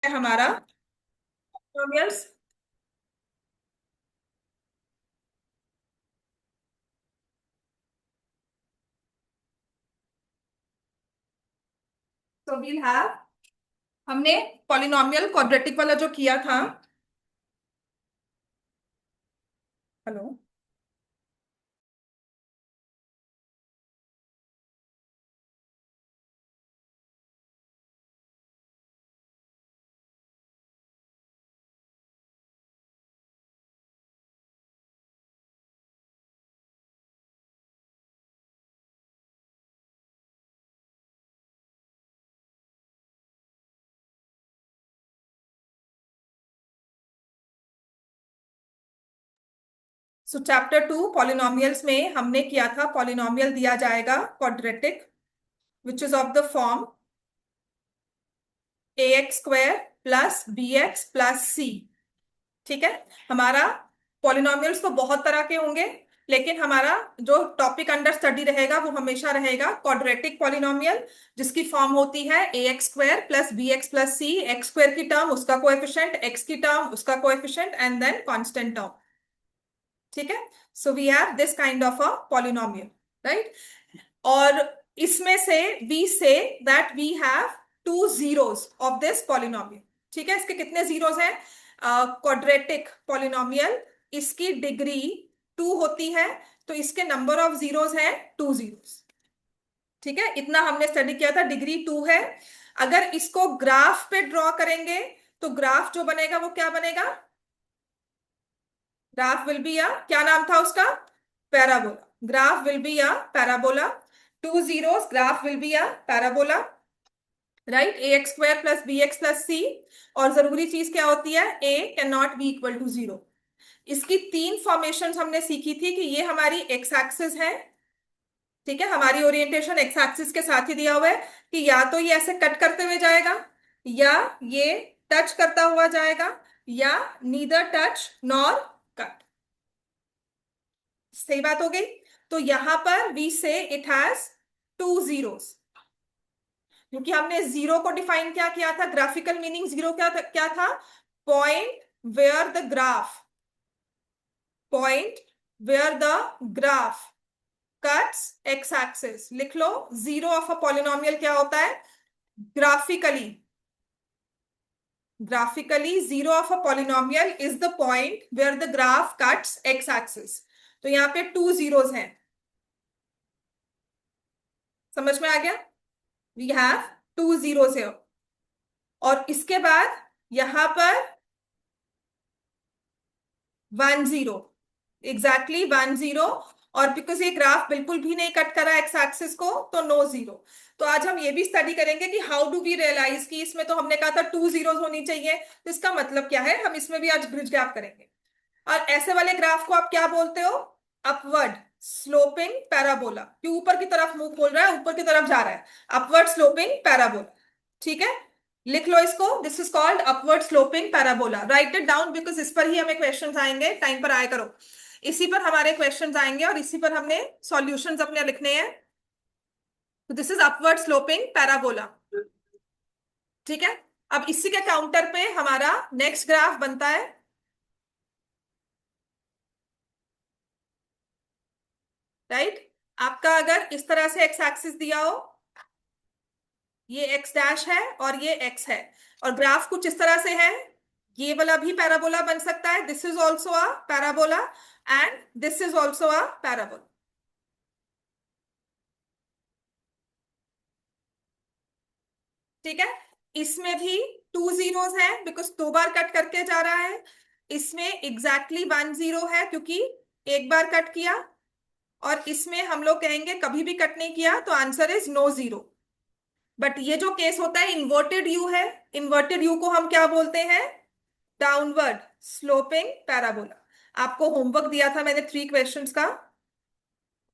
हमारा polynomials. So we'll have, हमने polynomial quadratic वाला जो किया था। हेलो। सो चैप्टर 2 पॉलिनोमियल्स में हमने किया था, पॉलिनोमियल दिया जाएगा quadratic which is of the form a x square plus b x plus c. ठीक है। हमारा पॉलिनोमियल्स तो बहुत तरह के होंगे, लेकिन हमारा जो टॉपिक अंडर स्टडी रहेगा वो हमेशा रहेगा क्वाड्रेटिक पॉलिनोमियल, जिसकी फॉर्म होती है a x square plus b x plus c. X square की टर्म उसका कोएफिशिएंट, एक्स की टर्म उसका coefficient and then constant term. ठीक है। So we have this kind of a polynomial, right. और इसमें से we say that we have two zeros of this polynomial. ठीक है। इसके कितने जीरोस हैं? क्वाड्रेटिक पॉलिनोमियल, इसकी डिग्री 2 होती है, तो इसके नंबर ऑफ जीरोस हैं 2 जीरोस। ठीक है। इतना हमने स्टडी किया था, डिग्री 2 है। अगर इसको ग्राफ पे ड्रॉ करेंगे तो ग्राफ जो बनेगा वो क्या बनेगा? ग्राफ विल बी अ, क्या नाम था उसका? Parabola. Graph will be a parabola. 2 zeros, graph will be a parabola, right. A x square plus b x plus c. और जरूरी चीज क्या होती है? A can not be equal to 0। इसकी 3 फॉर्मेशन हमने सीखी थी कि ये हमारी एक्स एक्सिस है। ठीक है। हमारी ओरिएंटेशन एक्स एक्सिस के साथ ही दिया हुआ है कि या तो ये ऐसे कट करते हुए जाएगा, या ये टच करता हुआ जाएगा, या नीदर टच नॉर कट। सही बात हो गई। तो यहां पर वी से इट हैज 2 जीरोस, क्योंकि हमने जीरो को डिफाइन क्या किया था? ग्राफिकल मीनिंग जीरो क्या था? Point where the graph, point where the graph cuts x axis. लिख लो, जीरो ऑफ अ पॉलिनोमियल क्या होता है? Graphically, graphically zero of a polynomial is the point where the graph cuts x axis. तो यहाँ पे 2 जीरोस हैं। समझ में आ गया? वी हैव 2 जीरोस है। और इसके बाद यहां पर 1 जीरो, एग्जैक्टली 1 जीरो। और बिकॉज ये ग्राफ बिल्कुल भी नहीं कट करा एक्स एक्सिस को, तो नो जीरो। तो आज हम ये भी स्टडी करेंगे कि हाउ डू वी रियलाइज कि इसमें तो हमने कहा था 2 जीरोस होनी चाहिए, तो इसका मतलब क्या है, हम इसमें भी आज ब्रिज गैप करेंगे। और ऐसे वाले ग्राफ को आप क्या बोलते हो? Upward sloping parabola. कि ऊपर की तरफ मुंह खोल रहा है, ऊपर की तरफ जा रहा है, अपवर्ड स्लोपिंग पैराबोला। ठीक है। लिख लो इसको, this is called upward sloping parabola. Right it down, because इस पर ही हमें क्वेश्चंस आएंगे, टाइम पर आया करो। इसी पर हमारे क्वेश्चंस आएंगे और इसी पर हमने सॉल्यूशंस अपने लिखने हैं। तो this is upward sloping parabola. ठीक है। अब इसी के काउंटर पे हमारा नेक्स्ट ग्राफ बनता है, राइट। आपका अगर इस तरह से एक्स एक्सिस दिया हो, ये एक्स डैश है और ये एक्स है, और ग्राफ कुछ इस तरह से है, ये वाला भी पैराबोला बन सकता है। This is also a parabola and this is also a parabola. ठीक है। इसमें भी 2 जीरोस है, बिकॉज 2 बार कट करके जा रहा है। इसमें एग्जैक्टली 1 जीरो है, क्योंकि एक बार कट किया। और इसमें हम लोग कहेंगे कभी भी कट नहीं किया, तो answer is no zero. But ये जो केस होता है इन्वर्टेड यू है, इन्वर्टेड यू को हम क्या बोलते हैं? Downward sloping parabola. आपको होमवर्क दिया था मैंने 3 क्वेश्चंस का,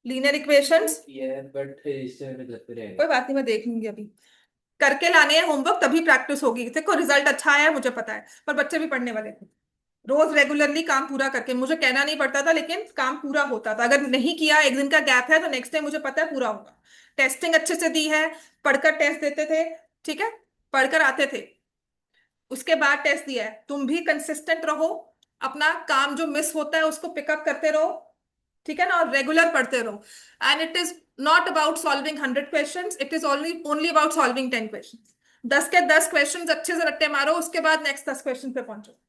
लीनियर इक्वेशंस। बट इससे घर पे कोई रहेगा। बात नहीं, मैं देख लूंगी अभी। करके लाने हैं होमवर्क, तभी प्रैक्टिस होगी। देखो रिजल्ट अच्छा आया है मुझे पता है, पर बच्चे भी पढ़ने वाले थे। रोज रेगुलरली काम पूरा करके, मुझे कहना नहीं पड़ता था, लेकिन काम पूरा होता था। अगर नहीं किया, एक दिन का गैप है, तो नेक्स्ट डे मुझे पता है पूरा होगा। टेस्टिंग अच्छे से दी है, पढ़कर टेस्ट देते थे। ठीक है। पढ़कर आते थे। उसके बाद टेस्ट दिया है। तुम भी कंसिस्टेंट रहो, अपना काम जो मिस होता है उसको पिकअप करते रहो, ठीक है ना, और रेगुलर पढ़ते रहो। And it is not about solving 100 question, it is only only about solving 10 question. 10 के 10 क्वेश्चन अच्छे से रट्टे मारो, उसके बाद नेक्स्ट 10 क्वेश्चन पे पहुंचो।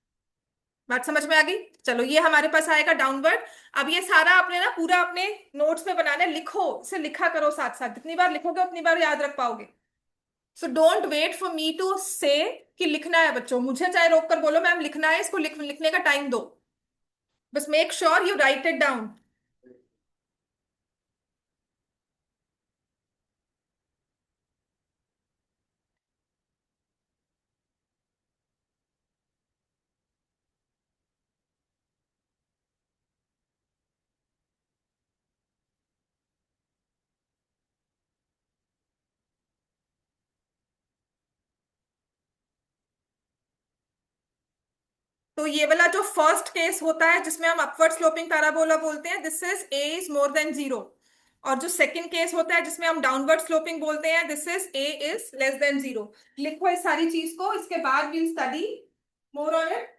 बात समझ में आ गई? चलो ये हमारे पास आएगा डाउनवर्ड। अब ये सारा आपने ना पूरा अपने नोट्स में बनाना है, लिखो, इसे लिखा करो साथ साथ, जितनी बार लिखोगे उतनी बार याद रख पाओगे। So don't wait for me to say कि लिखना है बच्चों, मुझे चाहे रोक कर बोलो मैम लिखना है, इसको लिखने का टाइम दो, बस make sure you right it down. तो ये वाला जो फर्स्ट केस होता है जिसमें हम अपवर्ड स्लोपिंग पैराबोला बोलते हैं, this is a is more than zero. और जो सेकंड केस होता है जिसमें हम डाउनवर्ड स्लोपिंग बोलते हैं, this is a is less than zero. लिखो इस सारी चीज को, इसके बाद will study more on it.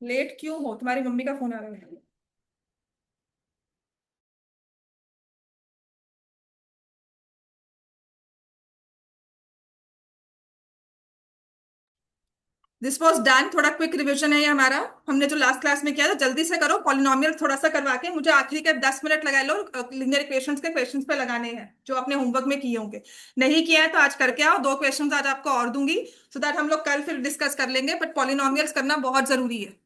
Late क्यों हो? तुम्हारी मम्मी का फोन आ रहा है। दिस वॉज डन, थोड़ा क्विक रिवीजन है ये हमारा, हमने जो लास्ट क्लास में किया था। जल्दी से करो, पॉलिनोमियल थोड़ा सा करवा के मुझे आखिरी के 10 मिनट लगा लो, लीनियर इक्वेशंस के क्वेश्चंस पे लगाने हैं जो आपने होमवर्क में किए होंगे। नहीं किया है तो आज करके आओ, 2 क्वेश्चंस आज आपको और दूंगी, सो दैट हम लोग कल फिर डिस्कस कर लेंगे, बट पॉलिनोमियल्स करना बहुत जरूरी है।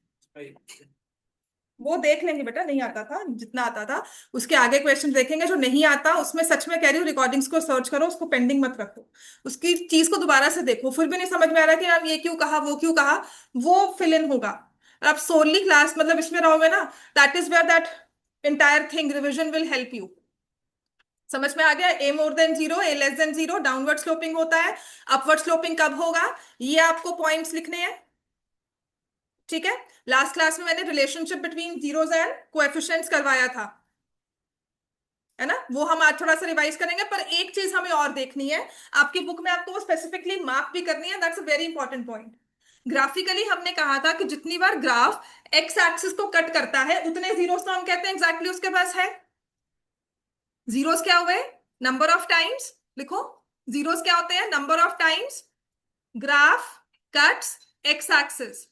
वो देख लेंगे बेटा, नहीं आता था जितना आता था, उसके आगे क्वेश्चन देखेंगे। जो नहीं आता उसमें सच में कह रही हूँ, रिकॉर्डिंग्स को सर्च करो, उसको पेंडिंग मत रखो, उसकी चीज को दोबारा से देखो, फिर भी नहीं समझ में आ रहा कि यार ये क्यों कहा वो क्यों कहा, वो फिल इन होगा। आप सोनली क्लास मतलब इसमें रहोगे ना, that is where that entire thing revision will help you. समझ में आ गया? A more than zero, a less than zero, downward sloping होता है। अपवर्ड स्लोपिंग कब होगा, ये आपको पॉइंट्स लिखने हैं, ठीक है। लास्ट क्लास में मैंने relationship between zeros and coefficients करवाया था, है ना, वो हम आज थोड़ा सा रिवाइज करेंगे। पर एक चीज हमें और देखनी है, आपकी बुक में आपको वो स्पेसिफिकली मार्क भी करनी है, that's a very important point. Graphically हमने कहा था कि जितनी बार ग्राफ एक्स एक्सिस को कट करता है उतने जीरोस तो हम कहते हैं एग्जैक्टली उसके पास है। जीरोस क्या हुए? नंबर ऑफ टाइम्स, लिखो, जीरोस क्या होते हैं? Number of times graph cuts x axis.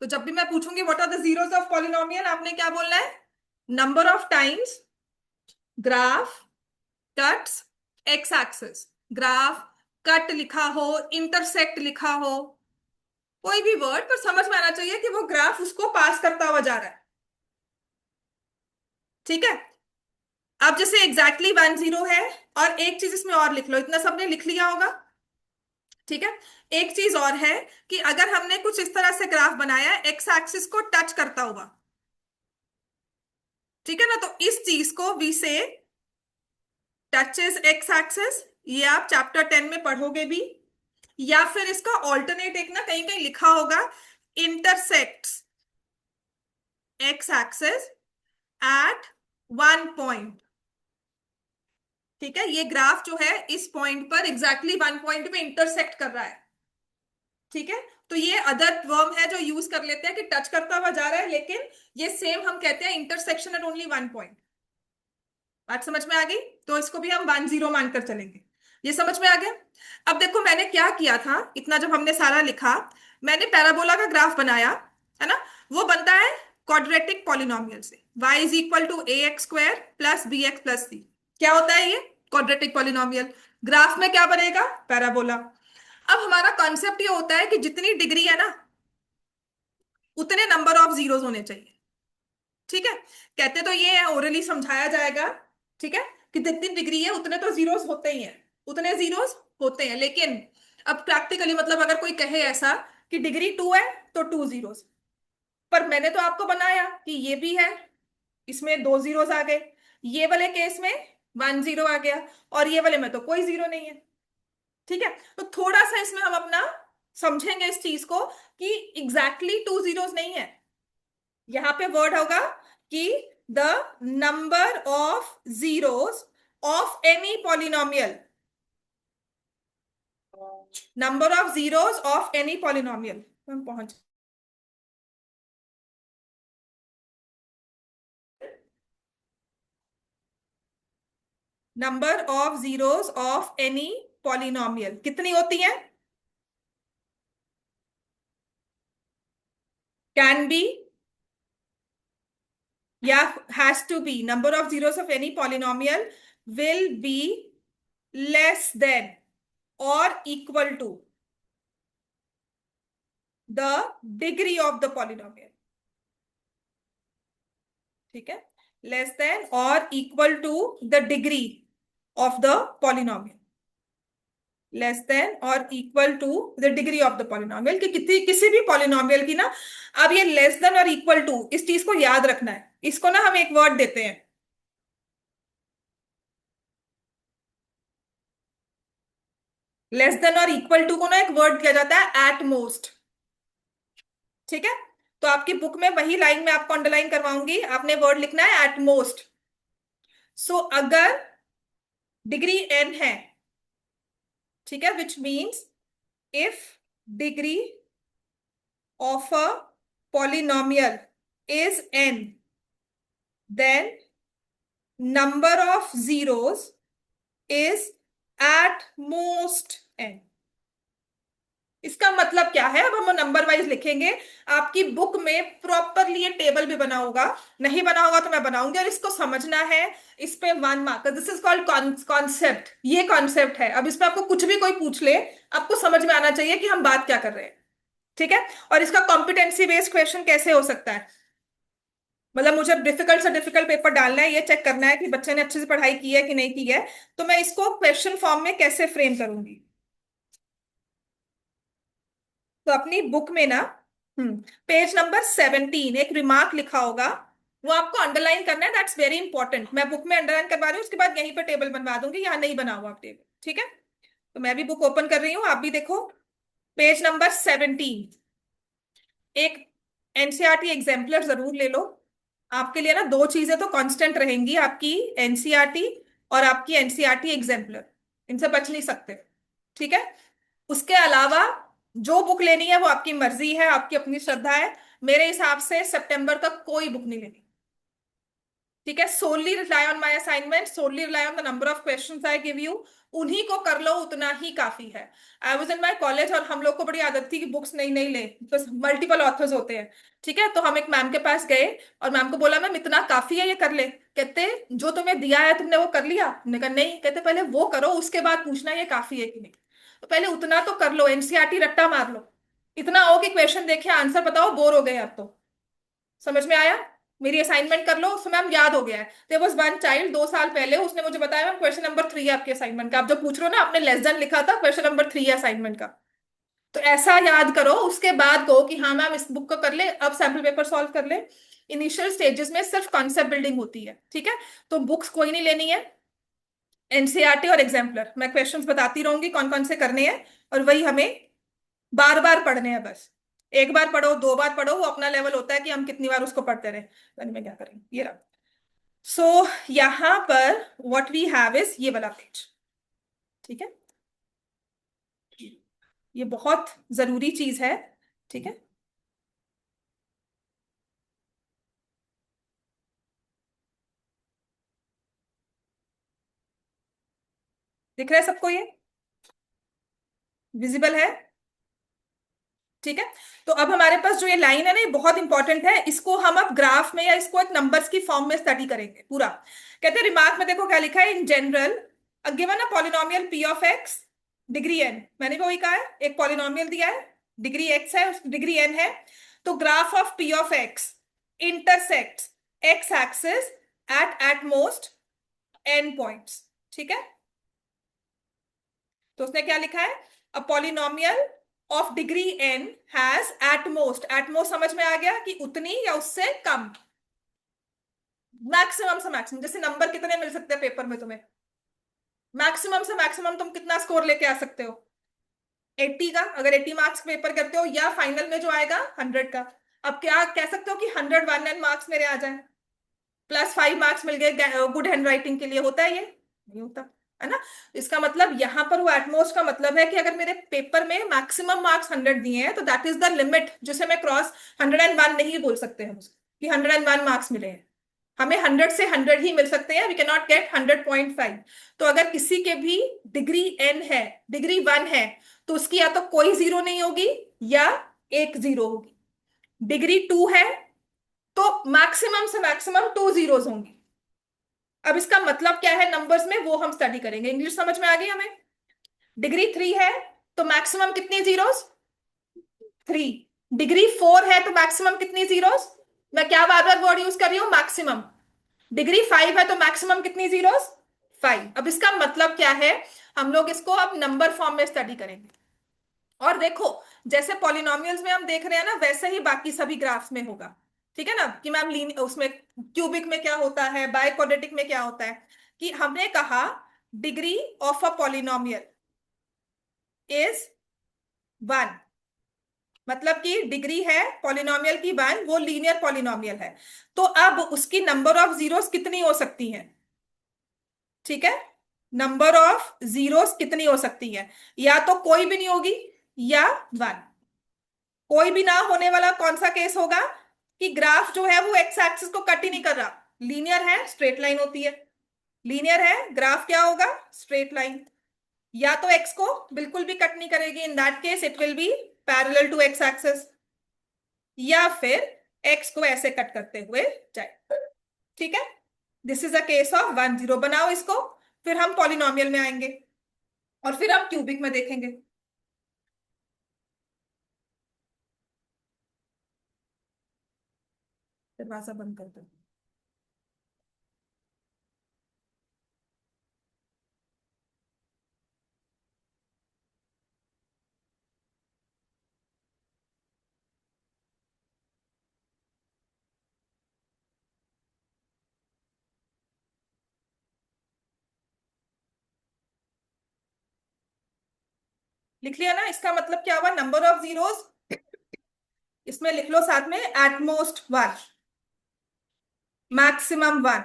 तो जब भी मैं पूछूंगी what are the zeros of polynomial, आपने क्या बोलना है? Number of times graph cuts x axis. Graph cut लिखा हो, इंटरसेक्ट लिखा हो, कोई भी वर्ड पर समझ में आना चाहिए कि वो ग्राफ उसको पास करता हुआ जा रहा है। ठीक है। अब जैसे एग्जैक्टली 10 है, और एक चीज इसमें और लिख लो, इतना सबने लिख लिया होगा। ठीक है। एक चीज और है कि अगर हमने कुछ इस तरह से ग्राफ बनाया है एक्स एक्सिस को टच करता हुआ, ठीक है ना, तो इस चीज को वी से टचेस एक्स एक्सिस। ये आप चैप्टर 10 में पढ़ोगे भी। या फिर इसका ऑल्टरनेट एक ना कहीं कहीं लिखा होगा, intersects x axis eight one point. ठीक है, ये ग्राफ जो है इस पॉइंट पर एग्जैक्टली वन पॉइंट पे इंटरसेक्ट कर रहा है। ठीक है। तो ये अदर वर्म है जो यूज कर लेते हैं कि टच करता हुआ जा रहा है, लेकिन ये सेम हम कहते हैं intersection at only one point. बात समझ में आ गई? तो इसको भी हम 10 मानकर चलेंगे। ये समझ में आ गया? अब देखो मैंने क्या किया था, इतना जब हमने सारा लिखा, मैंने पैराबोला का ग्राफ बनाया, है ना। वो बनता है क्वाड्रेटिक पॉलिनोमियल से। y is equal to a x square plus b x plus c. क्या होता है ये? Quadratic polynomial. ग्राफ में क्या बनेगा? पैराबोला। अब हमारा कॉन्सेप्ट ये होता है कि जितनी डिग्री है ना, उतने नंबर ऑफ जीरोस होने चाहिए। ठीक है। कहते तो ये है, ओरली समझाया जाएगा, ठीक है, कि जितनी डिग्री है उतने तो जीरोस होते ही हैं, उतने जीरोस होते हैं। लेकिन अब प्रैक्टिकली मतलब अगर कोई कहे ऐसा कि डिग्री 2 है तो 2 जीरोस, पर मैंने तो आपको बनाया कि ये भी है, इसमें 2 जीरोस आ गए, ये वाले केस में 1 जीरो आ गया, और ये वाले में तो कोई जीरो नहीं है। ठीक है। तो थोड़ा सा इसमें हम अपना समझेंगे इस चीज को कि एग्जैक्टली 2 जीरोस नहीं है। यहां पे वर्ड होगा कि the number of zeros of any polynomial. Number of zeros of any polynomial, हम पहुंच। Number of zeros of any polynomial कितनी होती है? कैन बी या has to be, number of zeros of any polynomial will be less than और equal to the degree of the polynomial. ठीक है। Less than और equal to the degree of the polynomial. Less than और equal to the degree of the polynomial, कि किसी भी polynomial की ना। अब ये लेस देन और इक्वल टू, इस चीज को याद रखना है। इसको ना हम एक वर्ड देते हैं, लेस देन और इक्वल टू को ना एक वर्ड दिया जाता है एट मोस्ट। ठीक है। तो आपकी बुक में वही लाइन में आपको अंडरलाइन करवाऊंगी, आपने वर्ड लिखना है एट मोस्ट। सो अगर डिग्री n है, ठीक है, which means if degree of a polynomial is n, then number of zeros is at most n। इसका मतलब क्या है? अब हम नंबर वाइज लिखेंगे। आपकी बुक में प्रॉपरली ये टेबल भी बना होगा, नहीं बना होगा तो मैं बनाऊंगी, और इसको समझना है। इस पे 1 mark, this is called concept. ये कॉन्सेप्ट है। अब इस पे आपको कुछ भी कोई पूछ ले, आपको समझ में आना चाहिए कि हम बात क्या कर रहे हैं। ठीक है। और इसका कॉम्पिटेंसी बेस्ड क्वेश्चन कैसे हो सकता है, मतलब मुझे डिफिकल्ट से डिफिकल्ट पेपर डालना है, ये चेक करना है कि बच्चे ने अच्छे से पढ़ाई की है कि नहीं की है, तो मैं इसको क्वेश्चन फॉर्म में कैसे फ्रेम करूंगी। तो अपनी बुक में ना, पेज नंबर 17 एक रिमार्क लिखा होगा, वो आपको अंडरलाइन करना है। That's very important. मैं बुक में अंडरलाइन करवा रही हूँ, उसके बाद यहीं पर टेबल बनवा दूंगी, यहाँ नहीं बना हुआ टेबल। ठीक है। तो मैं भी बुक ओपन कर रही हूँ, आप भी देखो। पेज नंबर 17, एक एनसीईआरटी एग्जाम्पलर जरूर ले लो। आपके लिए ना दो चीजें तो कांस्टेंट रहेंगी, आपकी एनसीईआरटी और आपकी एनसीईआरटी एग्जाम्पलर, इनसे बच नहीं सकते। ठीक है। उसके अलावा जो बुक लेनी है वो आपकी मर्जी है, आपकी अपनी श्रद्धा है। मेरे हिसाब से सितंबर तक कोई बुक नहीं लेनी। ठीक है, so only rely on my assignment, so only rely on the number of questions I give you, उन्हीं को कर लो, उतना ही काफी है। I was in my college और हम लोग को बड़ी आदत थी कि बुक्स नहीं नहीं ले, बस मल्टीपल ऑथर्स होते हैं। ठीक है, तो हम एक मैम के पास गए और मैम को बोला मैम इतना काफी है, ये कर ले। कहते जो तुम्हें दिया है तुमने वो कर लिया? हमने कहा नहीं। कहते पहले वो करो, उसके बाद पूछना ये काफी है कि नहीं। तो पहले उतना तो कर लो, एनसीईआरटी रट्टा मार लो, इतना हो कि क्वेश्चन देखे आंसर बताओ, बोर हो गए अब तो। समझ में आया? मेरी असाइनमेंट कर लो, उसमें मैम याद हो गया है। देयर वाज वन चाइल्ड 2 साल पहले, उसने मुझे बताया मैम क्वेश्चन नंबर 3 है आपके असाइनमेंट का। आप जो पूछ रहे हो ना, आपने लेस देन लिखा था, क्वेश्चन नंबर 3 है असाइनमेंट का। तो ऐसा याद करो, उसके बाद कहो कि हाँ मैम इस बुक को कर ले, अब सैम्पल पेपर सॉल्व कर ले। इनिशियल स्टेजेस में सिर्फ कॉन्सेप्ट बिल्डिंग होती है। ठीक है, तो बुक्स कोई नहीं लेनी है, एनसीईआरटी और एग्जाम्पलर मैं क्वेश्चंस बताती रहूंगी कौन कौन से करने हैं, और वही हमें बार बार पढ़ने हैं बस। एक बार पढ़ो, 2 बार पढ़ो, वो अपना लेवल होता है कि हम कितनी बार उसको पढ़ते रहे। तो में क्या करेंगे, ये रहा। सो यहां पर व्हाट वी हैव इज ये वाला पेज। ठीक है, ये बहुत जरूरी चीज है। ठीक है, दिख रहा है सबको ये? विजिबल है? ठीक है, तो अब हमारे पास जो ये लाइन है ना, ये बहुत इंपॉर्टेंट है, इसको हम अब ग्राफ में या इसको एक नंबर्स की फॉर्म में स्टडी करेंगे पूरा। कहते हैं रिमार्क में देखो क्या लिखा है, in general given a polynomial p of x degree n, मैंने भी वही कहा है, एक पॉलिनोमियल दिया है, डिग्री एक्स है, डिग्री एन है, तो graph of p of x intersects x axis at most n points. ठीक है, तो उसने क्या लिखा है, a polynomial of degree n has at most, at most समझ में आ गया कि उतनी या उससे कम, मैक्सिमम से मैक्सिमम, जैसे नंबर कितने मिल सकते हैं पेपर में तुम्हें, मैक्सिमम से मैक्सिमम तुम कितना स्कोर लेके आ सकते हो? 80 का, अगर 80 मार्क्स पेपर करते हो, या फाइनल में जो आएगा 100 का। अब क्या कह सकते हो कि 101 मार्क्स मेरे आ जाए, +5 मार्क्स मिल गए गुड हैंड राइटिंग के लिए, होता है ये? नहीं होता, है ना? इसका मतलब यहां पर वो एटमोस्ट का मतलब है कि अगर मेरे पेपर में मैक्सिमम मार्क्स 100 दिए हैं, तो दैट इज द लिमिट जिसे मैं क्रॉस 101 नहीं बोल सकते हम उसको कि 101 मार्क्स मिले हैं। हमें 100 से 100 ही मिल सकते हैं, वी कैन नॉट गेट 100.5। तो अगर किसी के भी डिग्री एन है, डिग्री 1 है, तो उसकी या तो कोई जीरो नहीं होगी या एक जीरो होगी। डिग्री 2 है तो मैक्सिमम से मैक्सिमम 2 जीरोस होंगी। अब इसका मतलब क्या है नंबर्स में, वो हम स्टडी करेंगे। इंग्लिश समझ में आ गई हमें? डिग्री 3 है तो मैक्सिमम कितनी जीरोस? 3। डिग्री 4 है तो मैक्सिमम कितनी जीरोस? मैं क्या बार बार वर्ड यूज कर रही हूं, मैक्सिमम। डिग्री 5 है तो मैक्सिमम कितनी जीरोस? 5। अब इसका मतलब क्या है, हम लोग इसको अब नंबर फॉर्म में स्टडी करेंगे। और देखो, जैसे पॉलिनोमियल्स में हम देख रहे हैं ना, वैसे ही बाकी सभी ग्राफ्स में होगा। ठीक है ना, कि मैम लीन उसमें क्यूबिक में क्या होता है, बाय क्वाड्रेटिक में क्या होता है, कि हमने कहा degree of a polynomial is 1, मतलब कि डिग्री है पॉलिनोमियल की 1, वो लीनियर पॉलिनोमियल है। तो अब उसकी नंबर ऑफ जीरोस कितनी हो सकती हैं? ठीक है, नंबर ऑफ जीरोस कितनी हो सकती है? या तो कोई भी नहीं होगी, या 1। कोई भी ना होने वाला कौन सा केस होगा, कि ग्राफ जो है वो एक्स एक्सिस को कट ही नहीं कर रहा, लीनियर है, स्ट्रेट लाइन होती है। लीनियर है, ग्राफ क्या होगा, स्ट्रेट लाइन। या तो एक्स को बिल्कुल भी कट नहीं करेगी, in that case it will be parallel to x axis, या फिर एक्स को ऐसे कट करते हुए जाए। ठीक है, this is a case of 1 0। बनाओ इसको, फिर हम पॉलिनोमियल में आएंगे और फिर हम क्यूबिक में देखेंगे। दरवाजा बंद कर दो। लिख लिया ना? इसका मतलब क्या हुआ, नंबर ऑफ जीरोस, इसमें लिख लो साथ में, एटमोस्ट 1, मैक्सिमम 1,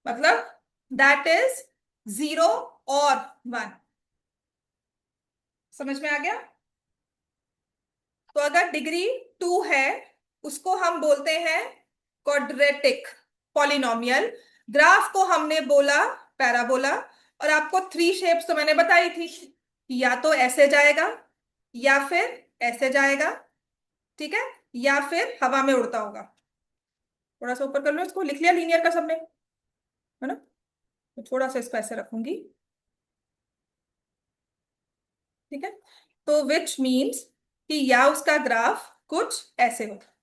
मतलब दैट इज 0 और 1। समझ में आ गया? तो अगर डिग्री 2 है, उसको हम बोलते हैं क्वाड्रेटिक पॉलिनोमियल, ग्राफ को हमने बोला पैराबोला, और आपको थ्री शेप्स तो मैंने बताई थी, या तो ऐसे जाएगा, या फिर ऐसे जाएगा, ठीक है, या फिर हवा में उड़ता होगा। थोड़ा सा ऊपर कर लो, इसको लिख लिया लीनियर का सबने, है ना? तो थोड़ा सा इसको ऐसे रखूंगी, ठीक है। तो विच मीन्स कि या उसका ग्राफ कुछ ऐसे होगा,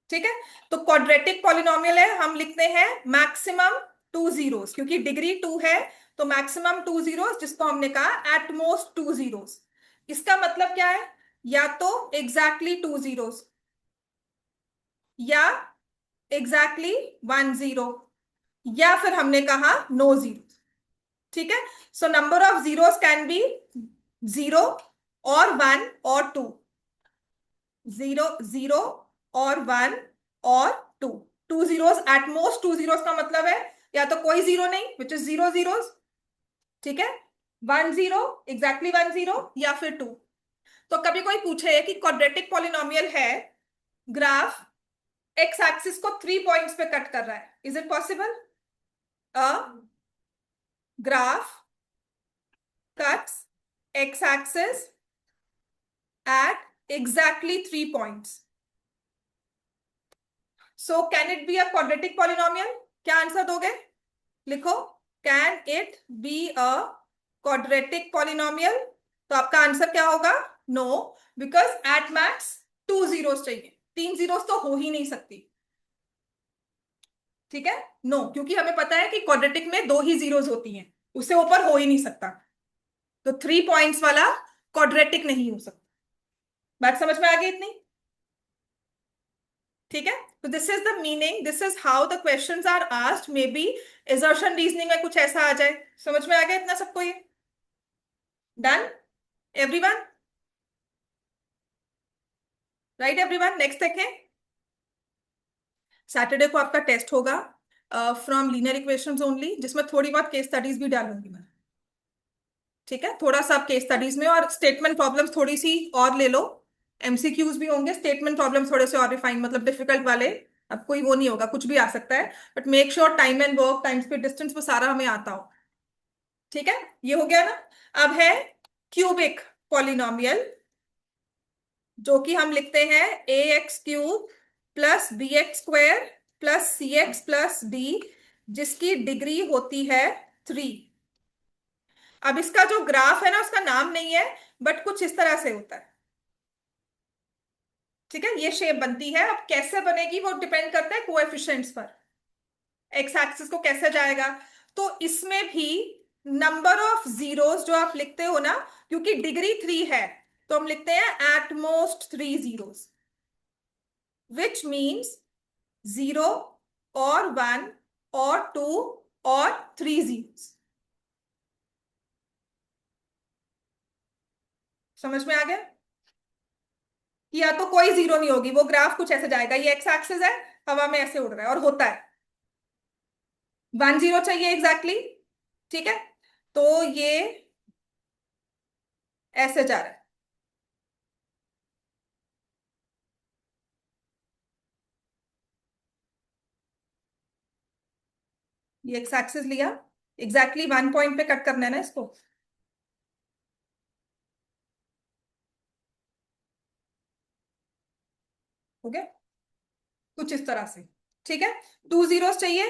ठीक है। तो क्वाड्रेटिक पॉलिनोमियल है, हम लिखते हैं मैक्सिमम टू जीरोस, क्योंकि डिग्री टू है, तो मैक्सिमम टू जीरोस, जिसको हमने कहा एट मोस्ट टू जीरोस। इसका मतलब क्या है? या तो एग्जैक्टली टू जीरोस, या एग्जैक्टली वन जीरो, या फिर हमने कहा नो जीरो, ठीक है। So number of zeros can be zero और वन और टू, जीरो जीरो और वन और two, two zeros at most, two zeros का मतलब है या तो कोई जीरो नहीं विच इज जीरो जीरोस, ठीक है, one zero, exactly one zero, या फिर टू। तो कभी कोई पूछे कि क्वाड्रेटिक पॉलिनोमियल है, ग्राफ एक्स एक्सिस को थ्री पॉइंट्स पे कट कर रहा है, is it possible? A graph cuts x axis at exactly 3 points. So can it be a quadratic polynomial? क्या आंसर दोगे? लिखो, can it be a quadratic polynomial? तो आपका आंसर क्या होगा? No, because at max two zeros चाहिए, तीन zeros तो हो ही नहीं सकती, ठीक है। नो, क्योंकि हमें पता है कि क्वाड्रेटिक में दो ही जीरोस होती हैं, उससे ऊपर हो ही नहीं सकता, तो थ्री पॉइंट्स वाला क्वाड्रेटिक नहीं हो सकता। बात समझ में आ गई इतनी? ठीक है। तो this is the meaning, this is how the questions are asked, maybe assertion reasoning में कुछ ऐसा आ जाए। समझ में आ गया इतना सबको? ये done everyone? Right everyone, next देखें। सैटरडे को आपका टेस्ट होगा फ्रॉम लीनियर इक्वेशंस ओनली, जिसमें थोड़ी बहुत केस स्टडीज भी डालूंगी मैं, ठीक है। थोड़ा सा आप केस स्टडीज में और स्टेटमेंट प्रॉब्लम्स थोड़ी सी और ले लो, एमसीक्यूज भी होंगे, स्टेटमेंट प्रॉब्लम्स थोड़े से और रिफाइन, मतलब डिफिकल्ट वाले। अब कोई वो नहीं होगा, कुछ भी आ सकता है, but make sure time and work, time speed distance, वो सारा हमें आता हो, ठीक है। ये हो गया ना? अब है क्यूबिक पॉलिनोमियल, जो कि हम लिखते हैं a x cube plus b x square plus c x plus d, जिसकी डिग्री होती है थ्री। अब इसका जो ग्राफ है ना, उसका नाम नहीं है, बट कुछ इस तरह से होता है, ठीक है। ये शेप बनती है, अब कैसे बनेगी वो डिपेंड करता है कोएफिशिएंट्स पर, एक्स एक्सिस को कैसे जाएगा। तो इसमें भी नंबर ऑफ जीरोस जो आप लिखते हो ना, क्योंकि डिग्री थ्री है, तो हम लिखते हैं at most three zeros, which means zero और वन और टू और थ्री जीरोस। समझ में आ गया? या तो कोई जीरो नहीं होगी, वो ग्राफ कुछ ऐसे जाएगा, ये एक्स एक्सिस है, हवा में ऐसे उड़ रहा है और होता है, वन जीरो चाहिए एग्जैक्टली exactly, ठीक है। तो ये ऐसे जा रहा है, ये एक्स एक्सिस लिया, एग्जैक्टली वन पॉइंट पे कट करना है ना इसको, हो गया कुछ इस तरह से, ठीक है। टू जीरोस चाहिए,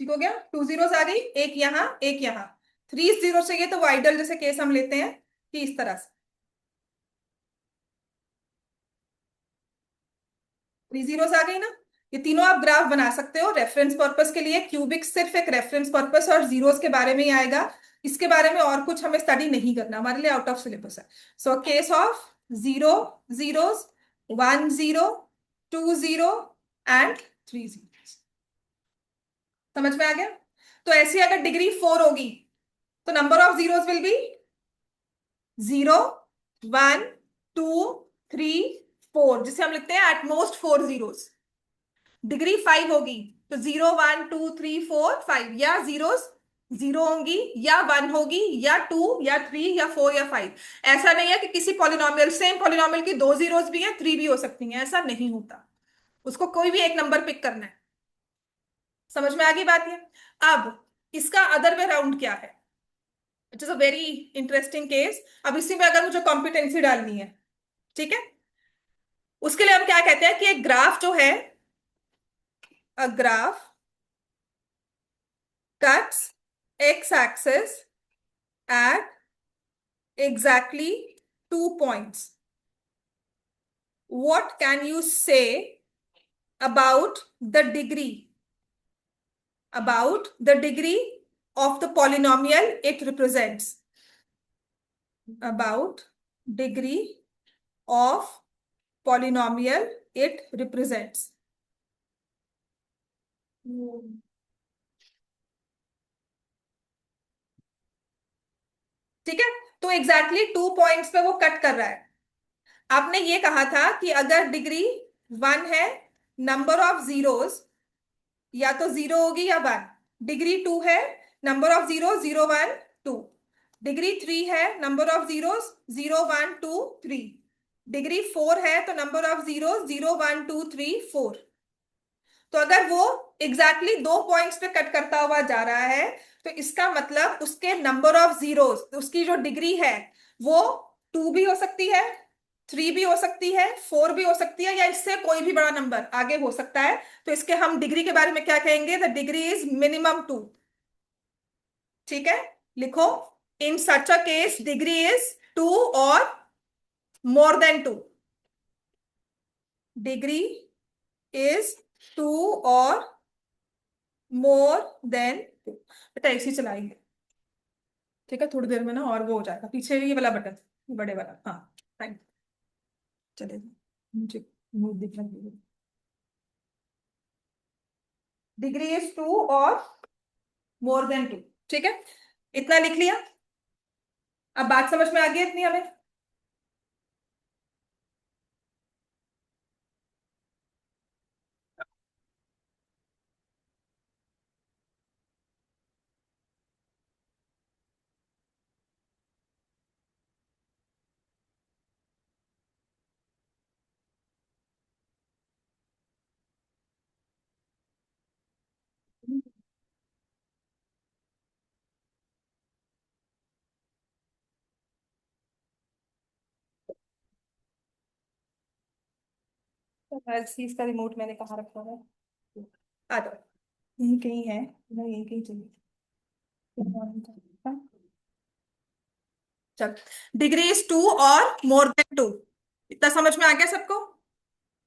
ठीक हो गया, टू जीरोस आ गई, एक यहाँ एक यहाँ, थ्री जीरो चाहिए, तो वो आइडल जैसे केस हम लेते हैं कि इस तरह से थ्री जीरोस आ गई ना। ये तीनों आप ग्राफ बना सकते हो रेफरेंस पर्पस के लिए, क्यूबिक सिर्फ एक रेफरेंस पर्पस और जीरोस के बारे में ही आएगा, इसके बारे में और कुछ हमें स्टडी नहीं करना, हमारे लिए आउट ऑफ सिलेबस है। So case of zero zeros, one zero, two zero and three zero. समझ में आ गया? तो ऐसी अगर डिग्री फोर होगी, तो number of zeros will be zero, one, two, three, four, जिसे हम लिखते हैं at most four zeros. Degree five होगी तो zero one two three four five, या जीरोस जीरो होंगी या वन होगी या टू या थ्री या फोर या फाइव। ऐसा नहीं है कि किसी पॉलिनोमियल, सेम पॉलिनोमियल की दो जीरोस भी हैं, थ्री भी हो सकती हैं, ऐसा नहीं होता। उसको कोई भी एक नंबर पिक करना है। समझ में आ गई बात ये। अब इसका अदर वे राउंड क्या है, it is a very interesting case. अब इसी में अगर मुझे कॉम्पिटेंसी डालनी है, ठीक है, उसके लिए हम क्या कहते हैं कि एक ग्राफ जो है, a graph cuts x axis at exactly 2 points. What can you say about the degree, about the degree of the polynomial it represents? About degree of polynomial it represents. ठीक है, तो एग्जैक्टली 2 पॉइंट्स पे वो cut कर रहा है। आपने ये कहा था कि अगर डिग्री वन है, नंबर ऑफ जीरोस या तो जीरो होगी या वन। डिग्री टू है, number of zero zero one two. Degree three है, number of zero zero one two three. Degree four है तो number of zero zero one two three four. तो अगर वो एग्जैक्टली दो पॉइंट्स पे कट करता हुआ जा रहा है, तो इसका मतलब उसके नंबर ऑफ जीरोस, उसकी जो डिग्री है वो टू भी हो सकती है, थ्री भी हो सकती है, फोर भी हो सकती है, या इससे कोई भी बड़ा नंबर आगे हो सकता है। तो इसके हम डिग्री के बारे में क्या कहेंगे, the degree is minimum two. ठीक है, लिखो, in such a case degree is two और more than two. Degree is two और मोर देन टू। बेटा ऐसे ही चलाएंगे, ठीक है, थोड़ी देर में ना और वो हो जाएगा, पीछे ये वाला बटन, बड़े वाला, हाँ थैंक। चलेगा, मुझे मुंह दिख रहा है। डिग्री इज टू और मोर देन टू। ठीक है, इतना लिख लिया। अब बात समझ में आ गई इतनी हमें। तो हर चीज का रिमोट मैंने कहाँ रखा है, आ जाओ, यहीं कहीं है ना, यहीं कहीं चाहिए। चल, डिग्री इज टू और मोर देन टू। इतना समझ में आ गया सबको।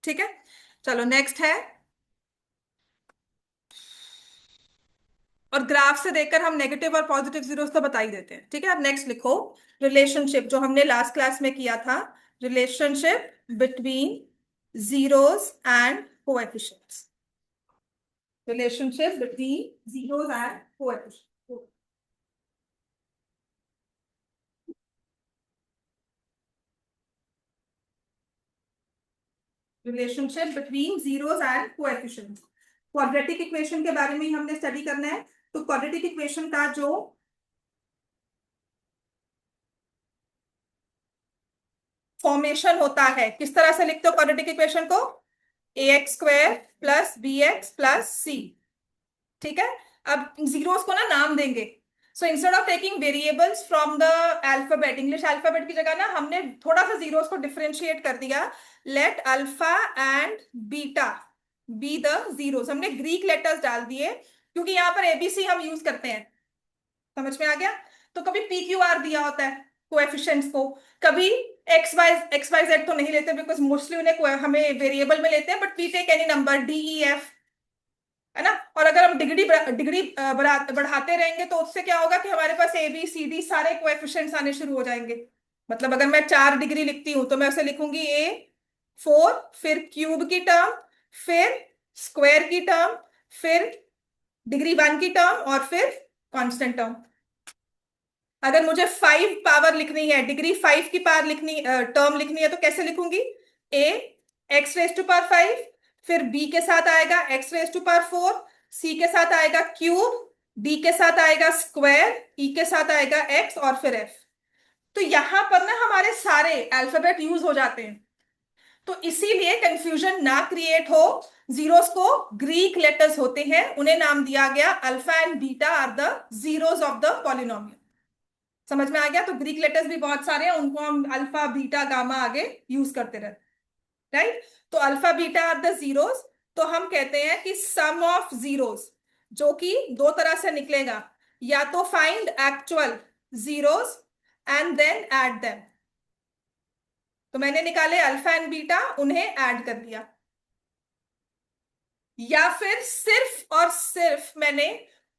ठीक है, चलो नेक्स्ट है। और ग्राफ से देखकर हम नेगेटिव और पॉजिटिव जीरोस तो बता ही देते हैं। ठीक है, अब नेक्स्ट लिखो, रिलेशनशिप जो हमने लास्ट क्लास में किया था, relationship between zeros and coefficients. Relationship between zeros and coefficients. Relationship between zeros and coefficients. Quadratic equation के बारे में ही हमने स्टडी करना है। तो क्वाड्रेटिक इक्वेशन का जो फॉर्मेशन होता है, किस तरह से लिखते हो क्वाड्रेटिक इक्वेशन को, a x square plus b x plus c. ठीक है, अब जीरोस को ना नाम देंगे। So instead of taking variables from the alphabet, English alphabet की जगह ना हमने थोड़ा सा जीरोस को डिफरेंशिएट कर दिया। Let alpha and beta be the zeros, हमने ग्रीक लेटर्स डाल दिए क्योंकि यहाँ पर एबीसी हम यूज करते हैं। समझ में आ गया। तो कभी पी क्यू आर दिया होता है कोएफिशिएंट्स को, कभी एक्स वाई जेड तो नहीं लेते बिकॉज मोस्टली उन्हें हमें वेरिएबल में लेते हैं, but we take any number d e f, है ना। और अगर हम डिग्री बढ़ाते रहेंगे तो उससे क्या होगा कि हमारे पास ए बी सी डी सारे कोएफिशिएंट्स आने शुरू हो जाएंगे। मतलब अगर मैं 4 डिग्री लिखती हूं तो मैं उसे लिखूंगी ए फोर, फिर क्यूब की टर्म, फिर स्क्वायर की टर्म, फिर डिग्री वन की टर्म, और फिर कांस्टेंट टर्म। अगर मुझे 5 पावर लिखनी है, डिग्री 5 की पावर लिखनी, टर्म लिखनी है, तो कैसे लिखूंगी, ए एक्स रेज टू पावर 5, फिर बी के साथ आएगा एक्स रेज टू पावर 4, सी के साथ आएगा क्यूब, डी के साथ आएगा स्क्वायर, ई के साथ आएगा एक्स और फिर एफ। तो यहां पर ना हमारे सारे अल्फाबेट यूज हो जाते हैं, तो इसीलिए कंफ्यूजन ना क्रिएट हो, जीरोस को ग्रीक लेटर्स होते हैं, उन्हें नाम दिया गया alpha and beta are the zeros of the polynomial. समझ में आ गया? तो ग्रीक लेटर्स भी बहुत सारे हैं, उनको हम अल्फा बीटा गामा आगे यूज करते रहते, राइट? तो alpha beta are the zeros. तो हम कहते हैं कि सम ऑफ जीरोस, जो कि दो तरह से निकलेगा, या तो find actual zeros and then add them. तो मैंने निकाले अल्फा एंड बीटा, उन्हें ऐड कर दिया, या फिर सिर्फ और सिर्फ मैंने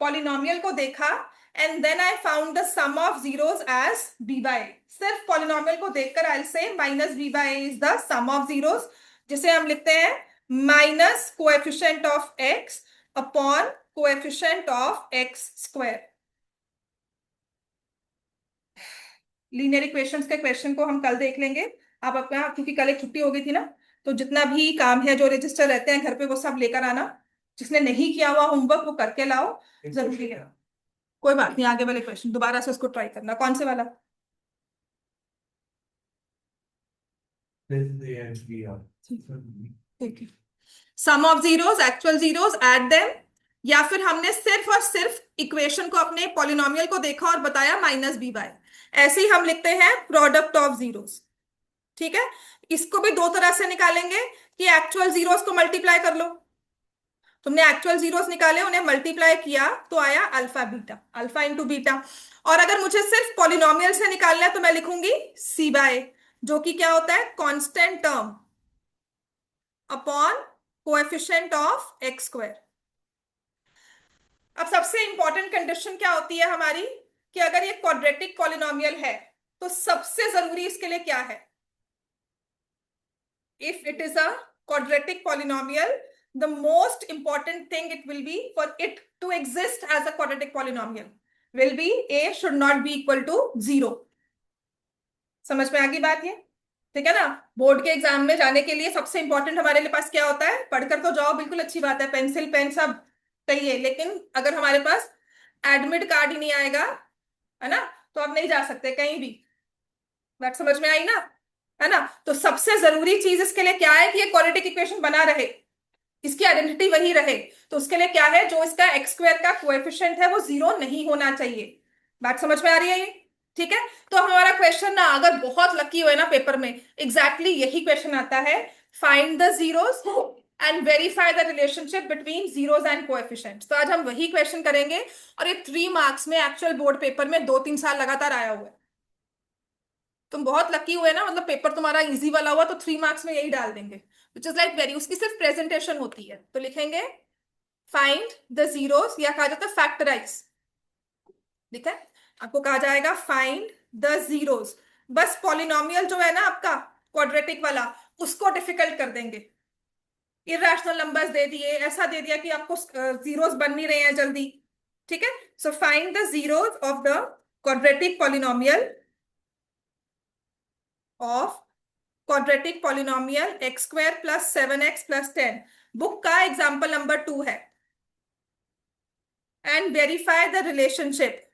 पॉलिनोमियल को देखा and then I found the sum of zeros as b by a. सिर्फ पॉलिनोमियल को देखकर I say minus b by a is the sum of zeros, जिसे हम लिखते हैं minus coefficient of x upon coefficient of x square. Linear equations के question को हम कल देख लेंगे। आप अपना, क्योंकि कल एक छुट्टी हो गई थी ना, तो जितना भी काम है, जो रजिस्टर रहते हैं घर पे, वो सब लेकर आना। जिसने नहीं किया हुआ होमवर्क वो करके लाओ, जरूरी है। कोई बात नहीं, आगे वाले क्वेश्चन दोबारा से उसको ट्राई करना। कौन से वाला? ठीक है। Sum of zeros, actual zeros, add them, या फिर हमने सिर्फ और सिर्फ इक्वेशन को, अपने पॉलिनोमियल को देखा और बताया माइनस बी बाय। ऐसे ही हम लिखते हैं प्रोडक्ट ऑफ जीरोस। ठीक है। इसको भी दो तरह से निकालेंगे कि एक्चुअल जीरोस को मल्टीप्लाई कर लो। तुमने एक्चुअल जीरोस निकाले, उन्हें मल्टीप्लाई किया तो आया alpha beta, alpha into beta. और अगर मुझे सिर्फ पॉलिनोमियल से निकालना है तो मैं लिखूंगी सी बाय, जो कि क्या होता है, constant term upon coefficient of x square. अब सबसे इंपॉर्टेंट कंडीशन क्या होती है हमारी, कि अगर ये क्वाड्रेटिक पॉलिनोमियल है तो सबसे जरूरी इसके लिए क्या है? If it is a quadratic polynomial, the most important thing it will be for it to exist as a quadratic polynomial will be a should not be equal to 0। समझ में आ गई बात ये? ठीक है ना? बोर्ड के एग्जाम में जाने के लिए सबसे इंपॉर्टेंट हमारे लिए पास क्या होता है? पढ़कर तो जाओ, बिल्कुल अच्छी बात है, पेंसिल पेन सब सही है, लेकिन अगर हमारे पास एडमिट कार्ड ही नहीं आएगा, है ना, तो आप नहीं जा सकते कहीं भी। बात समझ में आई ना? है ना? तो सबसे जरूरी चीज इसके लिए क्या है कि ये क्वाड्रेटिक इक्वेशन बना रहे, इसकी आइडेंटिटी वही रहे। तो उसके लिए क्या है, जो इसका एक्स स्क्वायर का कोएफिशिएंट है वो 0 नहीं होना चाहिए। बात समझ में आ रही है ये? ठीक है। तो हमारा क्वेश्चन ना, अगर बहुत लकी हुए ना पेपर में, एग्जैक्टली यही क्वेश्चन आता है, find the zeros and verify the relationship between zeros and coefficients. तो आज हम वही क्वेश्चन करेंगे, और ये 3 मार्क्स में एक्चुअल बोर्ड पेपर में 2-3 साल लगातार आया हुआ है। तुम बहुत लकी हुए ना, मतलब पेपर तुम्हारा इजी वाला हुआ, तो 3 मार्क्स में यही डाल देंगे, विच इज लाइक वेरी, उसकी सिर्फ प्रेजेंटेशन होती है। तो लिखेंगे फाइंड द जीरोस, या कहा जाता है फैक्टराइज। ठीक है, आपको कहा जाएगा फाइंड द जीरोस। बस पॉलिनोमियल जो है ना आपका क्वाड्रेटिक वाला, उसको डिफिकल्ट कर देंगे। इरेशनल नंबर्स दे दिए, ऐसा दे दिया कि आपको जीरोस बन नहीं रहे हैं जल्दी। ठीक है। So find the zeros of the quadratic polynomial of quadratic polynomial x square plus 7x plus 10। Book का एग्जाम्पल नंबर 2 है। And verify the relationship,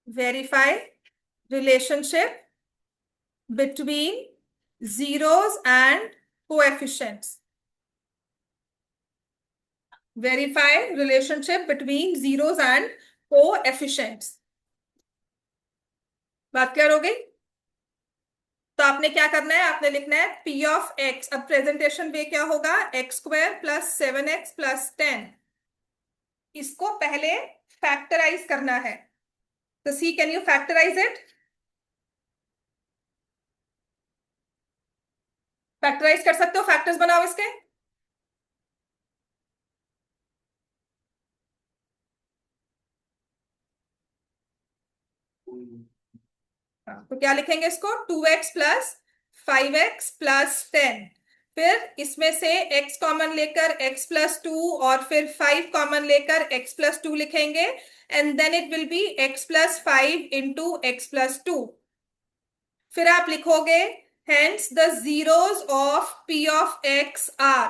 verify relationship between zeros and coefficients, verify relationship between zeros and coefficients. बात clear हो गई? तो आपने क्या करना है, आपने लिखना है पी ऑफ एक्स। अब प्रेजेंटेशन वे क्या होगा, x square plus 7x plus 10। इसको पहले फैक्टराइज करना है। तो see, can you factorise it? Factorise कर सकते हो? फैक्टर्स बनाओ इसके। हाँ, तो क्या लिखेंगे इसको, 2x प्लस 5x प्लस 10। फिर इसमें से x कॉमन लेकर x प्लस 2, और फिर 5 कॉमन लेकर x प्लस 2 लिखेंगे, and then it will be x plus 5 into x plus 2। फिर आप लिखोगे hence the zeros of p of x are.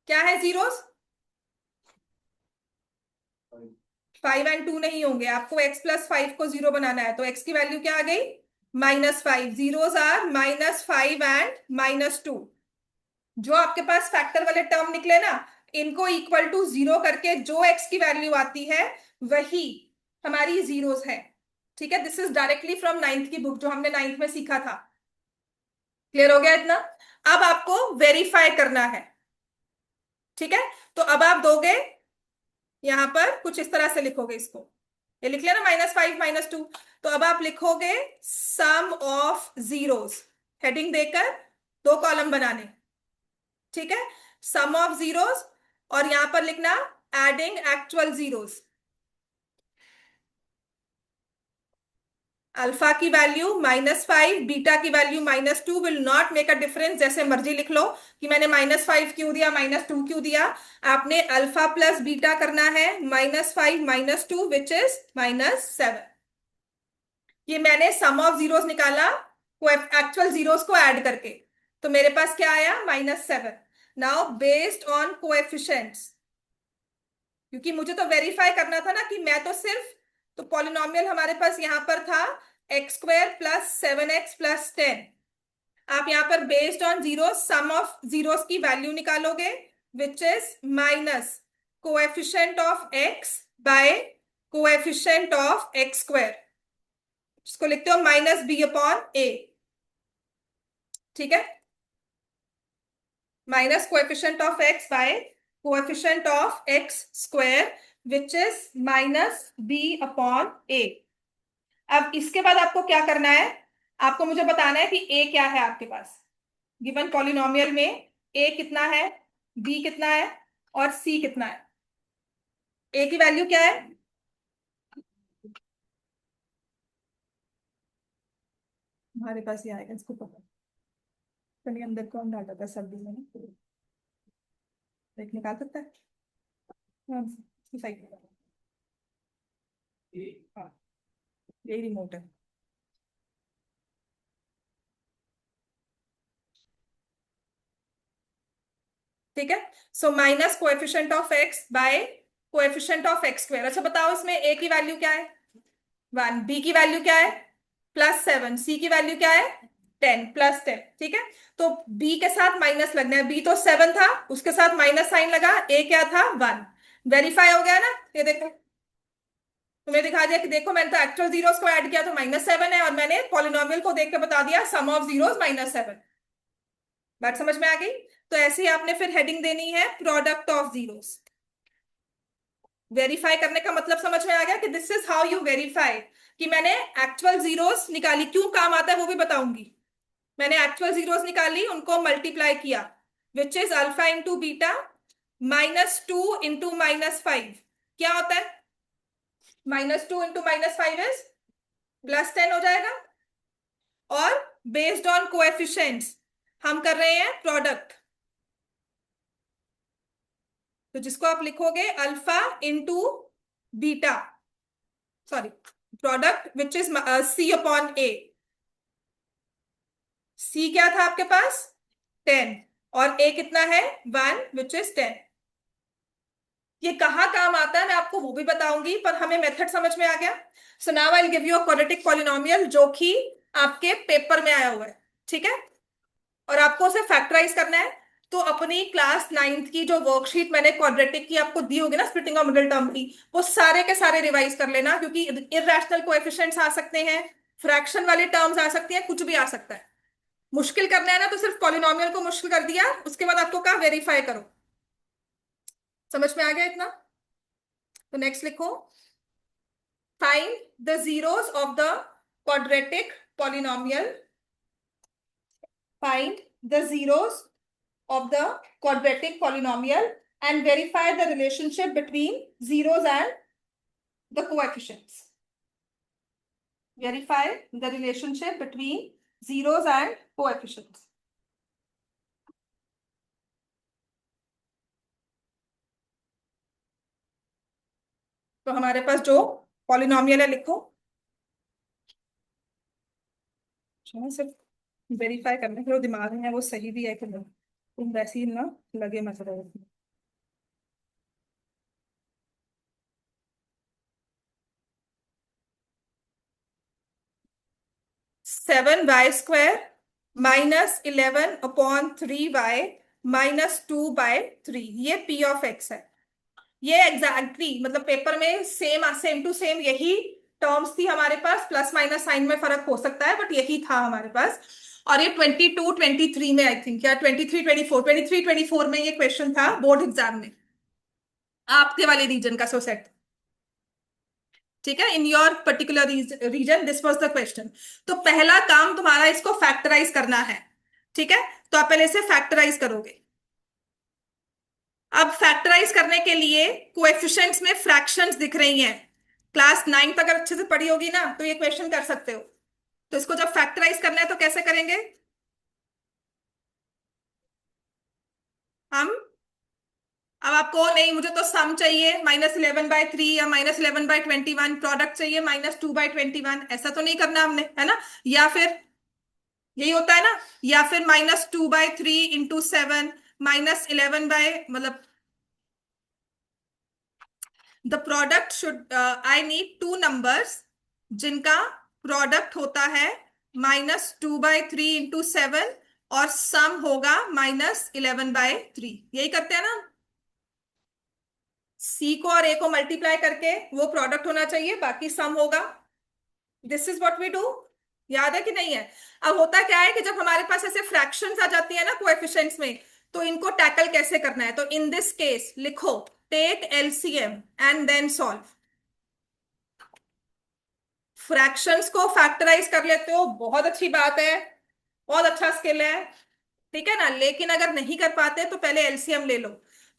क्या है जीरोस? 5 और 2 नहीं होंगे, आपको x+5 को 0 बनाना है, तो x की वैल्यू क्या आ गई, -5। Zeros are -5 and -2। जो आपके पास फैक्टर वाले टर्म निकले ना, इनको इक्वल टू 0 करके जो x की वैल्यू आती है वही हमारी जीरोस है। ठीक है, this is directly from 9th की बुक, जो हमने 9th में सीखा था। क्लियर हो गया इतना? अब आपको वेरीफाई करना है। ठीक है, तो अब आप दोगे, यहां पर कुछ इस तरह से लिखोगे इसको, ये लिख लिया ना, -5 -2। तो अब आप लिखोगे सम ऑफ जीरोस, हेडिंग देकर 2 कॉलम बनाने। ठीक है, सम ऑफ जीरोस, और यहां पर लिखना एडिंग एक्चुअल जीरोस। अल्फा की वैल्यू -5, बीटा की value -2 will not make a difference. जैसे मर्जी लिख लो कि मैंने -5 क्यों दिया, -2 क्यों दिया। आपने अल्फा प्लस बीटा करना है, -5 -2 विच इज -7। ये मैंने सम ऑफ जीरोस निकाला एक्चुअल जीरोस को ऐड करके, तो मेरे पास क्या आया, -7। नाउ बेस्ड ऑन कोएफिशिएंट्स, क्योंकि मुझे तो वेरीफाई करना था ना कि मैं तो सिर्फ, तो पॉलिनोमियल हमारे पास यहां पर था x² + 7x + 10। आप यहां पर based on zero sum of zeros की वैल्यू निकालोगे, which is minus coefficient of x by coefficient of x², जिसको लिखते हो -b/a। ठीक है, minus coefficient of x by coefficient of x² which is -b/a। अब इसके बाद आपको क्या करना है, आपको मुझे बताना है कि a क्या है आपके पास गिवन पॉलिनोमियल में। a कितना है, b कितना है, और c कितना है। a की वैल्यू क्या है, हमारे पास ये आएगा, इसको पता, चलिए अंदर कौन डाटा था सब में, एक निकाल सकता है। हाँ, सही। हाँ, यही रिमोट है। ठीक है, so minus coefficient of x by coefficient of x²। अच्छा बताओ, इसमें a की वैल्यू क्या है, 1, b की वैल्यू क्या है, +7, c की वैल्यू क्या है, 10, +10। ठीक है, तो b के साथ माइनस लगना है, b तो 7 था, उसके साथ माइनस साइन लगा, a क्या था, 1। वेरीफाई हो गया ना, ये देखो तुम्हें दिखा दिया कि देखो मैंने तो एक्चुअल जीरोस को ऐड किया तो -7 है, और मैंने पॉलिनोमियल को देख के बता दिया सम ऑफ जीरोस -7। बात समझ में आ गई? तो ऐसे ही आपने फिर हेडिंग देनी है प्रोडक्ट ऑफ जीरोस। वेरीफाई करने का मतलब समझ में आ गया कि this is how you verify, कि मैंने एक्चुअल जीरोस निकाली, क्यों काम आता है वो भी बताऊंगी। मैंने एक्चुअल जीरोस निकाली, उनको मल्टीप्लाई किया, which is alpha into beta -2 into -5। क्या होता है, -2 इंटू -5 इज +10 हो जाएगा। और बेस्ड ऑन कोएफिशिएंट्स हम कर रहे हैं प्रोडक्ट, तो जिसको आप लिखोगे alpha into beta, sorry, product which is c/a। c क्या था आपके पास, 10, और a कितना है, 1, विच इज 10। ये कहाँ काम आता है मैं आपको वो भी बताऊंगी, पर हमें मेथड समझ में आ गया। So now I will give you a quadratic polynomial जो कि आपके पेपर में आया हुआ है। ठीक है, और आपको उसे फैक्टराइज करना है। तो अपनी क्लास 9th की जो वर्कशीट मैंने क्वाड्रेटिक की आपको दी होगी ना, स्प्लिटिंग ऑफ मिडिल टर्म की, वो सारे के सारे रिवाइज कर लेना, क्योंकि इररेशनल कोएफिशिएंट्स आ सकते हैं, फ्रैक्शन वाली टर्म्स आ सकती हैं, कुछ भी आ सकता है। मुश्किल करना है ना, तो सिर्फ पॉलिनोमियल को मुश्किल कर दिया, उसके बाद आपको कहा वेरीफाई करो। समझ में आ गया इतना? तो नेक्स्ट लिखो, find the zeros of the quadratic polynomial. Find the zeros of the quadratic polynomial and verify the relationship between zeros and the coefficients. Verify the relationship between zeros and coefficients. तो हमारे पास जो polynomial है लिखो, सिर्फ verify करने के लिए दिमाग में है वो सही भी है कि नहीं, तुम वैसे ही ना लगे मत रहो। 7y² -11/3y -2/3, ये p ऑफ x है। ये एग्जैक्टली मतलब पेपर में सेम टू सेम यही टर्म्स थी हमारे पास, प्लस माइनस साइन में फर्क हो सकता है बट यही था हमारे पास। और ये 22-23 में आई थिंक, या 23-24 में ये क्वेश्चन था बोर्ड एग्जाम में, आपके वाले रीजन का सोसेट। ठीक है, in your particular reason this was the question. तो पहला काम तुम्हारा इसको फैक्टराइज करना है। ठीक है, तो आप पहले इसे फैक्टराइज करोगे। अब फैक्टराइज करने के लिए कोएफिशिएंट्स में फ्रैक्शंस दिख रही हैं। क्लास 9 तक अगर अच्छे से पढ़ी होगी ना तो ये क्वेश्चन कर सकते हो। तो इसको जब फैक्टराइज करना है तो कैसे करेंगे हम? अब आपको नहीं, मुझे तो सम चाहिए -11/3 या -11/21, प्रोडक्ट चाहिए -2/21, ऐसा तो नहीं करना हमने, है ना? या फिर यही होता है ना, या फिर -2/3 × 7 -11 मतलब the product should, I need two numbers जिनका प्रोडक्ट होता है -2/3 × 7 और सम होगा -11/3, यही करते हैं ना? सी को और ए को मल्टीप्लाई करके वो प्रोडक्ट होना चाहिए, बाकी सम होगा। This is what we do. याद है कि नहीं है? अब होता क्या है कि जब हमारे पास ऐसे फ्रैक्शंस आ जाती है ना कोएफिशिएंट्स में, तो इनको टैकल कैसे करना है? तो इन दिस केस लिखो, take LCM and then solve. Fractions को फैक्टराइज कर लेते हो, बहुत अच्छी बात है, बहुत अच्छा स्किल है। ठीक है ना? लेकिन अगर नहीं कर पाते तो पहले एलसीएम ले लो।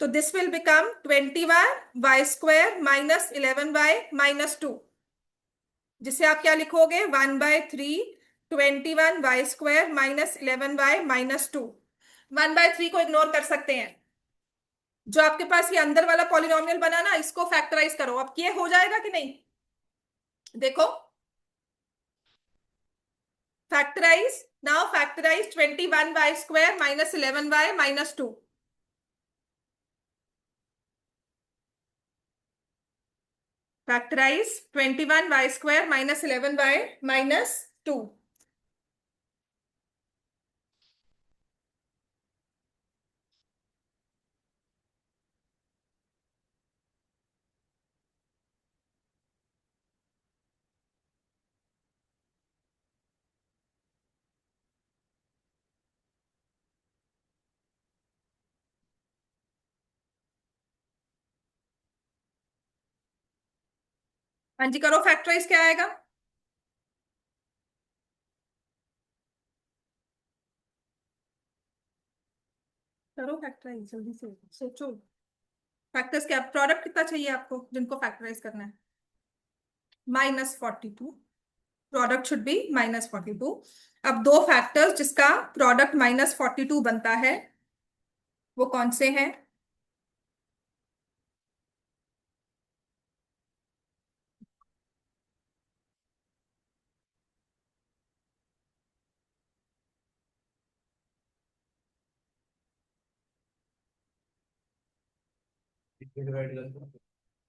तो this will become 21y² -11y -2, जिसे आप क्या लिखोगे? 1/3 21y² -11y -2। 1/3 को इग्नोर कर सकते हैं। जो आपके पास ये अंदर वाला पॉलिनोमियल बना ना, इसको फैक्टराइज करो। अब ये हो जाएगा कि नहीं? देखो, factorise now, factorise 21y² -11y -2। Factorise 21y² -11y -2। हाँ जी, करो फैक्टराइज, क्या आएगा? करो फैक्टराइज जल्दी से, सोचो। फैक्टर्स क्या, प्रोडक्ट कितना चाहिए आपको जिनको फैक्टराइज करना है? -42। Product should B -42। अब दो फैक्टर्स जिसका प्रोडक्ट -42 बनता है, वो कौन से हैं? डिवाइड कर दो।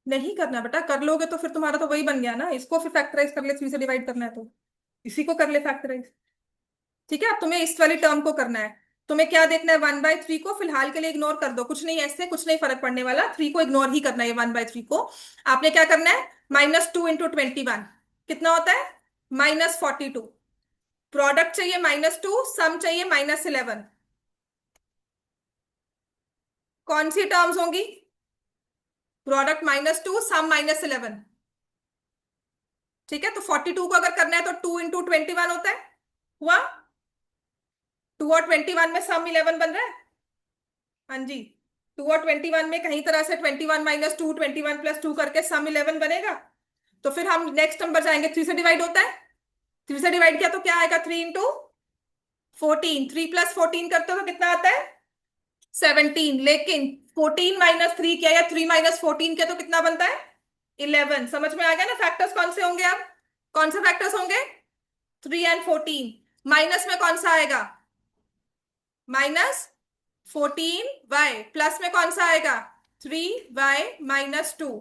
नहीं करना बेटा, कर लोगे तो फिर तुम्हारा तो वही बन गया ना। इसको फिर फैक्टराइज कर ले, 3 से डिवाइड करना है तो इसी को कर ले फैक्टराइज। ठीक है, अब तुम्हें इस वाली टर्म को करना है। तुम्हें क्या देखना है? 1/3 को फिलहाल के लिए इग्नोर कर दो, कुछ नहीं, ऐसे कुछ नहीं फर्क पड़ने वाला। 3 को इग्नोर ही करना है, 1/3 को। आपने क्या करना है? -2 × 21 कितना होता है? -42। प्रोडक्ट चाहिए -2, सम चाहिए -11। कौन सी टर्म्स होंगी? प्रोडक्ट -2, सम -11। ठीक है, तो 42 को अगर करना है तो 2 × 21 होता है, हुआ? 2 और 21 में सम 11 बन रहा है। हाँ जी, 2 और 21 में कहीं तरह से 21 - 2 21 + 2 करके सम 11 बनेगा। तो फिर हम नेक्स्ट नंबर जाएंगे, 3 से डिवाइड होता है। 3 से डिवाइड किया तो क्या आएगा? 3 × 14, 3 + 14 करते हो तो कितना आता है? 17। लेकिन 14 - 3 किया या 3 - 14 किया तो कितना बनता है? 11। समझ में आ गया ना फैक्टर्स कौन से होंगे? अब कौन से फैक्टर्स होंगे? 3 और 14। माइनस में कौन सा आएगा? -14y। प्लस में कौन सा आएगा? 3y - 2।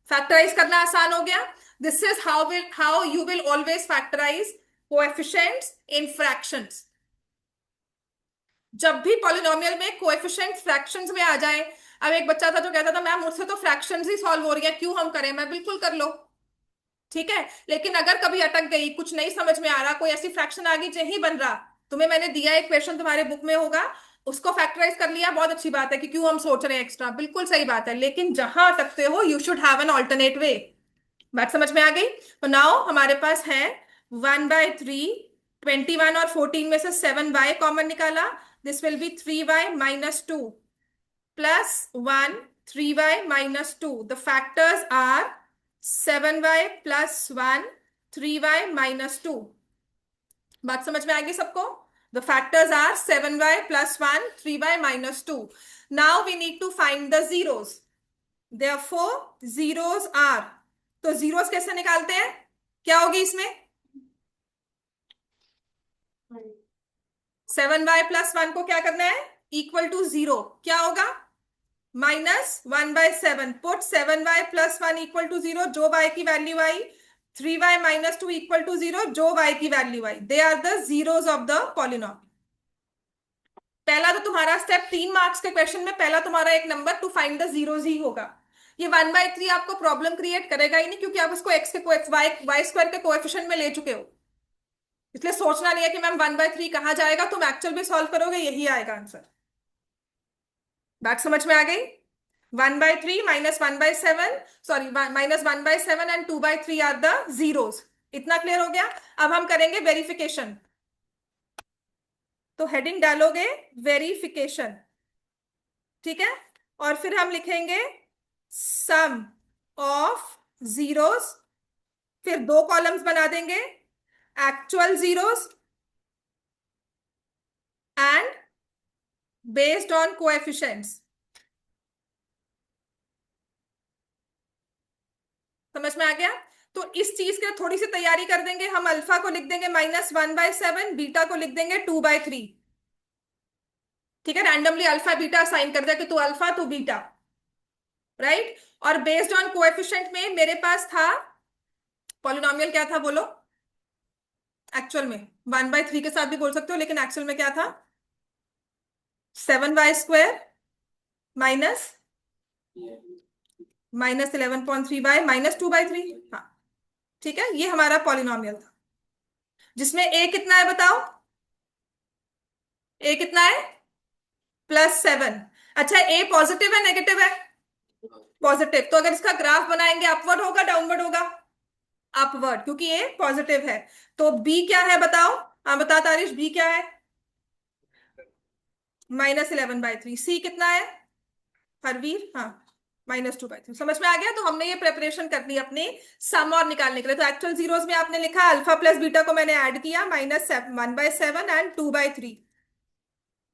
फैक्टराइज करना आसान हो गया। This is how you will always factorise coefficients in fractions. जब भी पॉलिनोमियल में कोएफिशिएंट फ्रैक्शंस में आ जाए, अब एक बच्चा था जो कहता था मैम मुझसे तो फ्रैक्शंस ही सॉल्व हो रही है, क्यों हम करें? मैं बिल्कुल कर लो, ठीक है। लेकिन अगर कभी अटक गई, कुछ नहीं समझ में आ रहा, कोई ऐसी फ्रैक्शन आ गई नहीं बन रहा, तुम्हें मैंने दिया एक क्वेश्चन तुम्हारे बुक में होगा, उसको फैक्टराइज कर लिया, बहुत अच्छी बात है कि क्यों हम सोच रहे हैं एक्स्ट्रा, बिल्कुल सही बात है। लेकिन जहां अटकते हो you should have an alternate way. बात समझ में आ गई? तो नाउ हमारे पास है 1/3, 21 और 14 में से 7y कॉमन निकाला, this will be 3y minus 2 plus 1, 3y minus 2। The factors are 7y plus 1, 3y minus 2। बात समझ में आ गई सबको? The factors are 7y plus 1, 3y minus 2। Now we need to find the zeros, therefore zeros are, तो जीरोस कैसे निकालते हैं? क्या होगी इसमें? 7y+1 को क्या करना है? इक्वल टू 0, क्या होगा? -1/7। पुट 7y+1 इक्वल टू 0, जो y की वैल्यू आई, 3y माइनस 2 इक्वल टू 0, जो y की वैल्यू आई, they are the zeros of the polynomial. पहला तो तुम्हारा स्टेप 3 मार्क्स के क्वेश्चन में, पहला तुम्हारा एक number to find the zeros ही होगा। ये 1/3 आपको प्रॉब्लम क्रिएट करेगा ही नहीं, क्योंकि आप उसको एक्स के वाई स्क्वायर के कोएफिशिएंट में ले चुके हो। इसलिए सोचना नहीं है कि मैम 1/3 कहाँ जाएगा, तुम एक्चुअल में सॉल्व करोगे यही आएगा आंसर। बात समझ में आ गई? 1/3 -1/7, sorry -1/7 and 2/3 are the zeros. इतना क्लियर हो गया? अब हम करेंगे वेरिफिकेशन। तो हेडिंग डालोगे वेरिफिकेशन, ठीक है। और फिर हम लिखेंगे सम ऑफ जीरोस, फिर 2 कॉलम्स बना देंगे, actual zeros and based on coefficients. समझ में आ गया? तो इस चीज के थोड़ी सी तैयारी कर देंगे हम। अल्फा को लिख देंगे -1/7, बीटा को लिख देंगे 2/3, ठीक है। रैंडमली अल्फा बीटा असाइन कर दिया कि तू अल्फा तू बीटा, राइट। और बेस्ड ऑन कोएफिशिएंट में मेरे पास था पॉलिनोमियल, क्या था बोलो? एक्चुअल में 1/3 के साथ भी बोल सकते हो, लेकिन एक्चुअल में क्या था? 7y² minus -11.3y minus 2/3। हाँ, ठीक है, ये हमारा पॉलिनोमियल था, जिसमें a कितना है बताओ? a कितना है? +7। अच्छा, a पॉजिटिव है नेगेटिव है? पॉजिटिव। तो अगर इसका ग्राफ बनाएंगे अपवर्ड होगा डाउनवर्ड होगा? अपवर्ड, क्योंकि a पॉजिटिव है। तो b क्या है बताओ? हाँ बता तारिश, b क्या है? -11/3। c कितना है हरवीर? हाँ, -2/3। समझ में आ गया? तो हमने ये प्रिपरेशन कर ली अपनी सम और निकालने के लिए। तो एक्चुअल जीरोस में आपने लिखा अल्फा प्लस बीटा को मैंने ऐड किया, -1/7 एंड 2/3।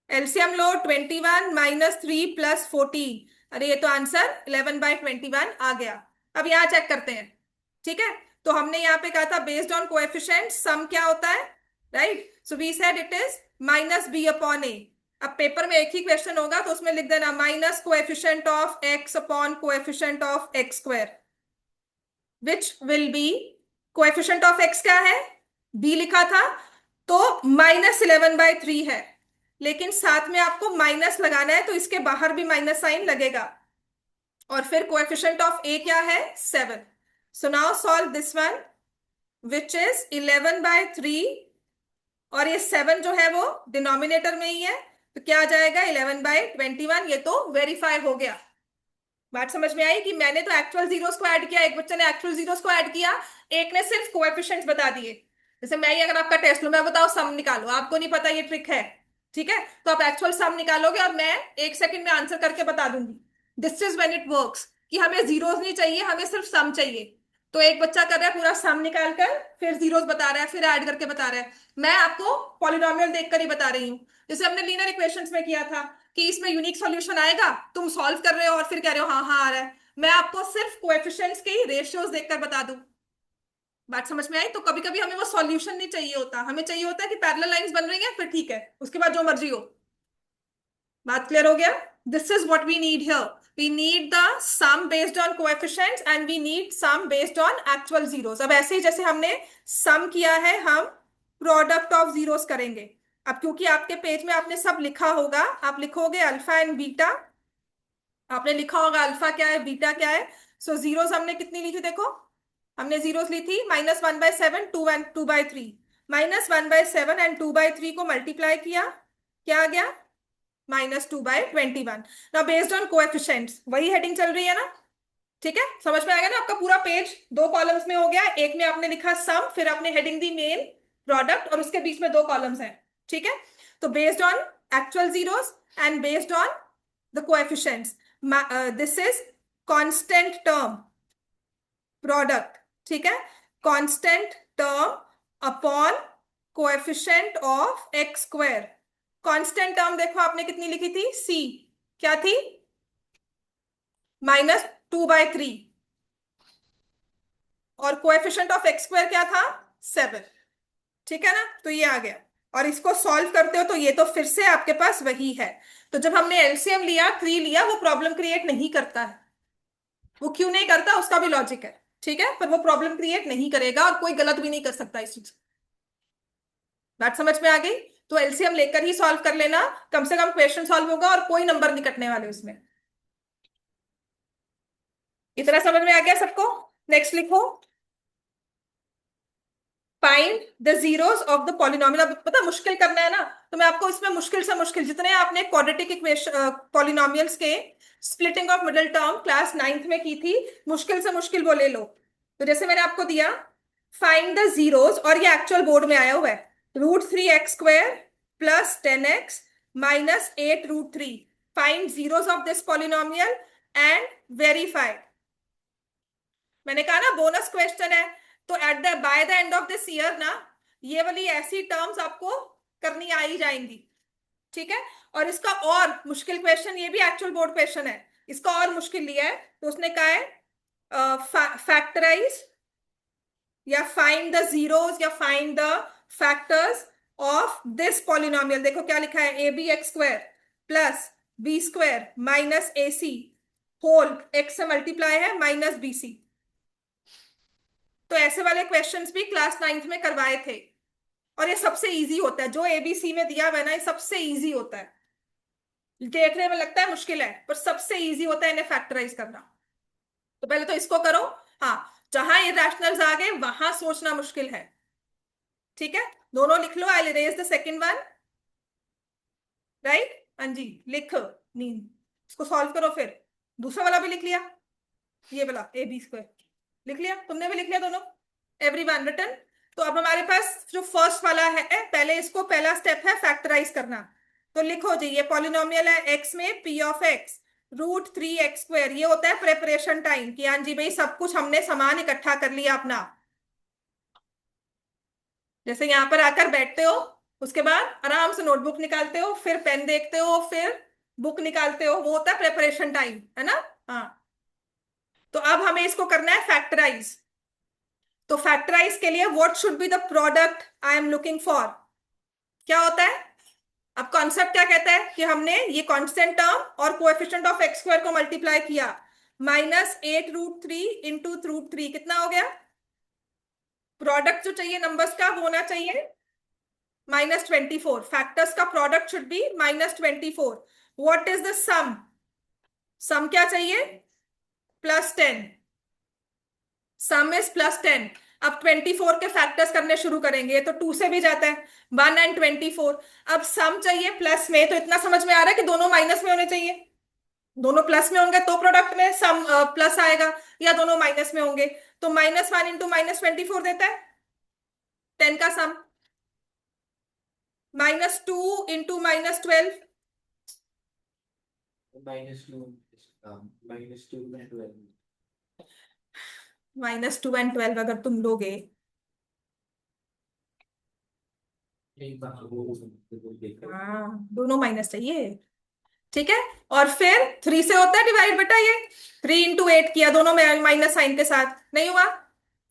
एलसीएम लो, 21 -3 + 14। अरे ये तो आंसर 11/21 आ गया। अब यहाँ चेक करते हैं, ठीक है। तो हमने यहाँ पे कहा था बेस्ड ऑन कोएफिशिएंट सम क्या होता है, right. So we said it is -b/a। अब पेपर में एक ही क्वेश्चन होगा तो उसमें लिख देना minus coefficient of x upon coefficient of x², which will be, coefficient of x क्या है? b लिखा था, तो -11/3 है, लेकिन साथ में आपको माइनस लगाना है, तो इसके बाहर भी माइनस साइन लगेगा। और फिर कोएफिशिएंट ऑफ a क्या है? 7। So now solve this one, which is 11/3, और ये 7 जो है वो डिनोमिनेटर में ही है, तो क्या आ जाएगा? 11/21। ये तो वेरीफाई हो गया। बात समझ में आई कि मैंने तो एक्चुअल जीरोस को ऐड किया, एक बच्चे ने एक्चुअल जीरोस को ऐड किया, एक ने सिर्फ कोएफिशिएंट्स बता दिए। जैसे मैं ही अगर आपका टेस्ट लूं, मैं बताओ सम निकालो, आपको नहीं पता ये ट्रिक है, ठीक है। तो आप एक्चुअल सम निकालोगे और मैं 1 सेकंड में आंसर करके बता दूंगी। This is when it works, कि हमें जीरोस नहीं चाहिए, हमें सिर्फ सम चाहिए। तो एक बच्चा कर रहा है पूरा सम निकाल कर, फिर जीरोस बता रहा है, फिर ऐड करके बता रहा है। मैं आपको पॉलिनोमियल देखकर ही बता रही हूँ, जैसे हमने लीनियर इक्वेशंस में किया था कि इसमें यूनिक सॉल्यूशन आएगा, तुम सॉल्व कर रहे हो और फिर कह रहे हो हाँ हाँ आ रहा है। मैं आपको सिर्फ कोएफिशिएंट्स के ही रेशियोज देखकर बता दूं। बात समझ में आई? तो कभी कभी हमें वो सॉल्यूशन नहीं चाहिए होता, हमें चाहिए होता है कि पैरेलल लाइंस बन रही हैं, फिर ठीक है, उसके बाद जो मर्जी हो। बात क्लियर हो गया? This is what we need here. We need the sum based on coefficients and we need sum based on actual zeros. अब ऐसे ही जैसे हमने सम किया है हम प्रोडक्ट ऑफ जीरोस करेंगे। अब क्योंकि आपके पेज में आपने सब लिखा होगा, आप लिखोगे अल्फा एंड बीटा। आपने लिखा होगा अल्फा क्या है, बीटा क्या है। सो जीरोस हमने कितनी ली थी देखो, हमने जीरोस ली थी -1/7, 2/3। -1/7 एंड 2/3 को मल्टीप्लाई किया, क्या आ गया, -2/21। ना बेस्ड ऑन कोएफिशिएंट्स, वही हेडिंग चल रही है ना, ठीक है, समझ में आ गया ना। आपका पूरा पेज दो कॉलम्स में हो गया, एक में आपने लिखा सम, फिर आपने हेडिंग दी मेन प्रोडक्ट, और उसके बीच में दो कॉलम्स हैं, ठीक है। तो based on actual zeros and based on the coefficients, this is constant term product, ठीक है। Constant term upon coefficient of x square. Constant term देखो आपने कितनी लिखी थी, सी क्या थी, -2/3, और कोएफिशिएंट ऑफ एक्स स्क्वायर क्या था, 7, ठीक है ना। तो ये आ गया, और इसको सॉल्व करते हो तो ये तो फिर से आपके पास वही है। तो जब हमने एलसीएम लिया, 3 लिया, वो प्रॉब्लम क्रिएट नहीं करता है। वो क्यों नहीं करता, उसका भी लॉजिक है, ठीक है, पर वो प्रॉब्लम क्रिएट नहीं करेगा, और कोई गलत भी नहीं कर सकता इस चीज। बात समझ में आ गई। तो एलसीएम लेकर ही सॉल्व कर लेना, कम से कम क्वेश्चन सॉल्व होगा और कोई नंबर नहीं कटने वाले उसमें। इतना समझ में आ गया सबको। नेक्स्ट लिखो, find the zeros of the polynomial. अब पता मुश्किल करना है ना, तो मैं आपको इसमें मुश्किल से मुश्किल, जितने आपने क्वाड्रेटिक इक्वेशन पॉलिनोमियल्स के splitting of middle term class 9th में की थी, मुश्किल से मुश्किल वो ले लो। तो जैसे मैंने आपको दिया, फाइंड द जीरोस, और ये एक्चुअल बोर्ड में आया हुआ है, √3x² + 10x -8√3। Find zeros of this polynomial and verify. मैंने कहा ना बोनस क्वेश्चन है, तो at the by the end of this year ना, ये वाली ऐसी टर्म्स आपको करनी आ ही जाएंगी, ठीक है। और इसका और मुश्किल क्वेश्चन, ये भी एक्चुअल बोर्ड क्वेश्चन है, इसका और मुश्किल लिया है, तो उसने कहा है फैक्टराइज या फाइंड द जीरोस या find the factors of this polynomial. देखो क्या लिखा है, AB(x² + B² - AC whole x से मल्टीप्लाई है -BC। तो ऐसे वाले क्वेश्चंस भी क्लास 9th में करवाए थे, और ये सबसे इजी होता है, जो एबीसी में दिया हुआ है ना, ये सबसे इजी होता है। देखने में लगता है मुश्किल है, पर सबसे इजी होता है इन्हें फैक्टराइज करना। तो पहले तो इसको करो। हाँ, जहां इरैशनल्स आ गए वहां सोचना मुश्किल है, ठीक है। दोनों लिख लो, I erase the second one, right. हाँ जी, लिख नींद, इसको सॉल्व करो, फिर दूसरा वाला भी लिख लिया, ये वाला AB² लिख लिया, तुमने भी लिख लिया दोनों, एवरीवन रिटन। तो अब हमारे पास जो फर्स्ट वाला है, पहले इसको, पहला स्टेप है फैक्टराइज करना। तो लिखो जी, ये पॉलिनोमियल है x में p(x) √3x²। ये होता है प्रेपरेशन टाइम, कि हाँ जी भाई सब कुछ हमने सामान इकट्ठा कर लिया अपना। जैसे यहाँ पर आकर बैठते हो, उसके बाद आराम से नोटबुक निकालते हो, फिर पेन देखते हो, फिर बुक निकालते हो, वो होता है प्रेपरेशन टाइम, है ना। हाँ, तो अब हमें इसको करना है फैक्टराइज। तो फैक्टराइज के लिए what should be the product I am looking for, क्या होता है। अब कॉन्सेप्ट क्या कहता है, कि हमने ये कांस्टेंट टर्म और कोएफिशिएंट ऑफ x² को मल्टीप्लाई किया, -8√3 इंटू √3 कितना हो गया। प्रोडक्ट जो चाहिए नंबर्स का, वो होना चाहिए -24। फैक्टर्स का product should be -24। What is the sum, sum क्या चाहिए, +10। Sum is +10। अब 24 के फैक्टर्स करने शुरू करेंगे, तो 2 से भी जाता है, 1 एंड 24। अब सम चाहिए प्लस में, तो इतना समझ में आ रहा है कि दोनों माइनस में होने चाहिए। दोनों प्लस में होंगे तो प्रोडक्ट में सम प्लस आएगा, या दोनों माइनस में होंगे। तो -1 इंटू -24 देता है 10 का सम, -2 इंटू -12, -2 -2 में 12। -2 एंड 12 अगर तुम लोगे, एक बार वो देखा। हाँ दोनों माइनस चाहिए, ठीक है। और फिर 3 से होता है डिवाइड बेटा, ये 3 × 8 किया, दोनों में माइनस साइन के साथ, नहीं हुआ।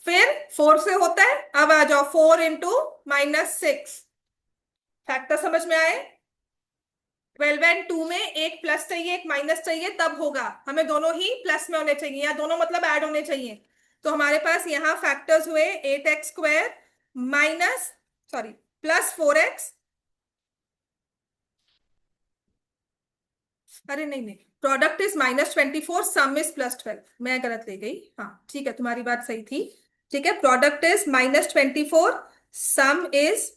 फिर 4 से होता है, अब आ जाओ 4 इंटू -6। फैक्टर समझ में आए। 12 एंड 2 में एक प्लस चाहिए एक माइनस चाहिए, तब होगा, हमें दोनों ही प्लस में होने चाहिए, या दोनों मतलब ऐड होने चाहिए। तो हमारे पास यहाँ फैक्टर्स हुए 8x² सॉरी, +4x, अरे नहीं नहीं, प्रोडक्ट इज -24, सम इज +12, मैं गलत ले गई। हाँ ठीक है, तुम्हारी बात सही थी। ठीक है, प्रोडक्ट इज -24, सम इज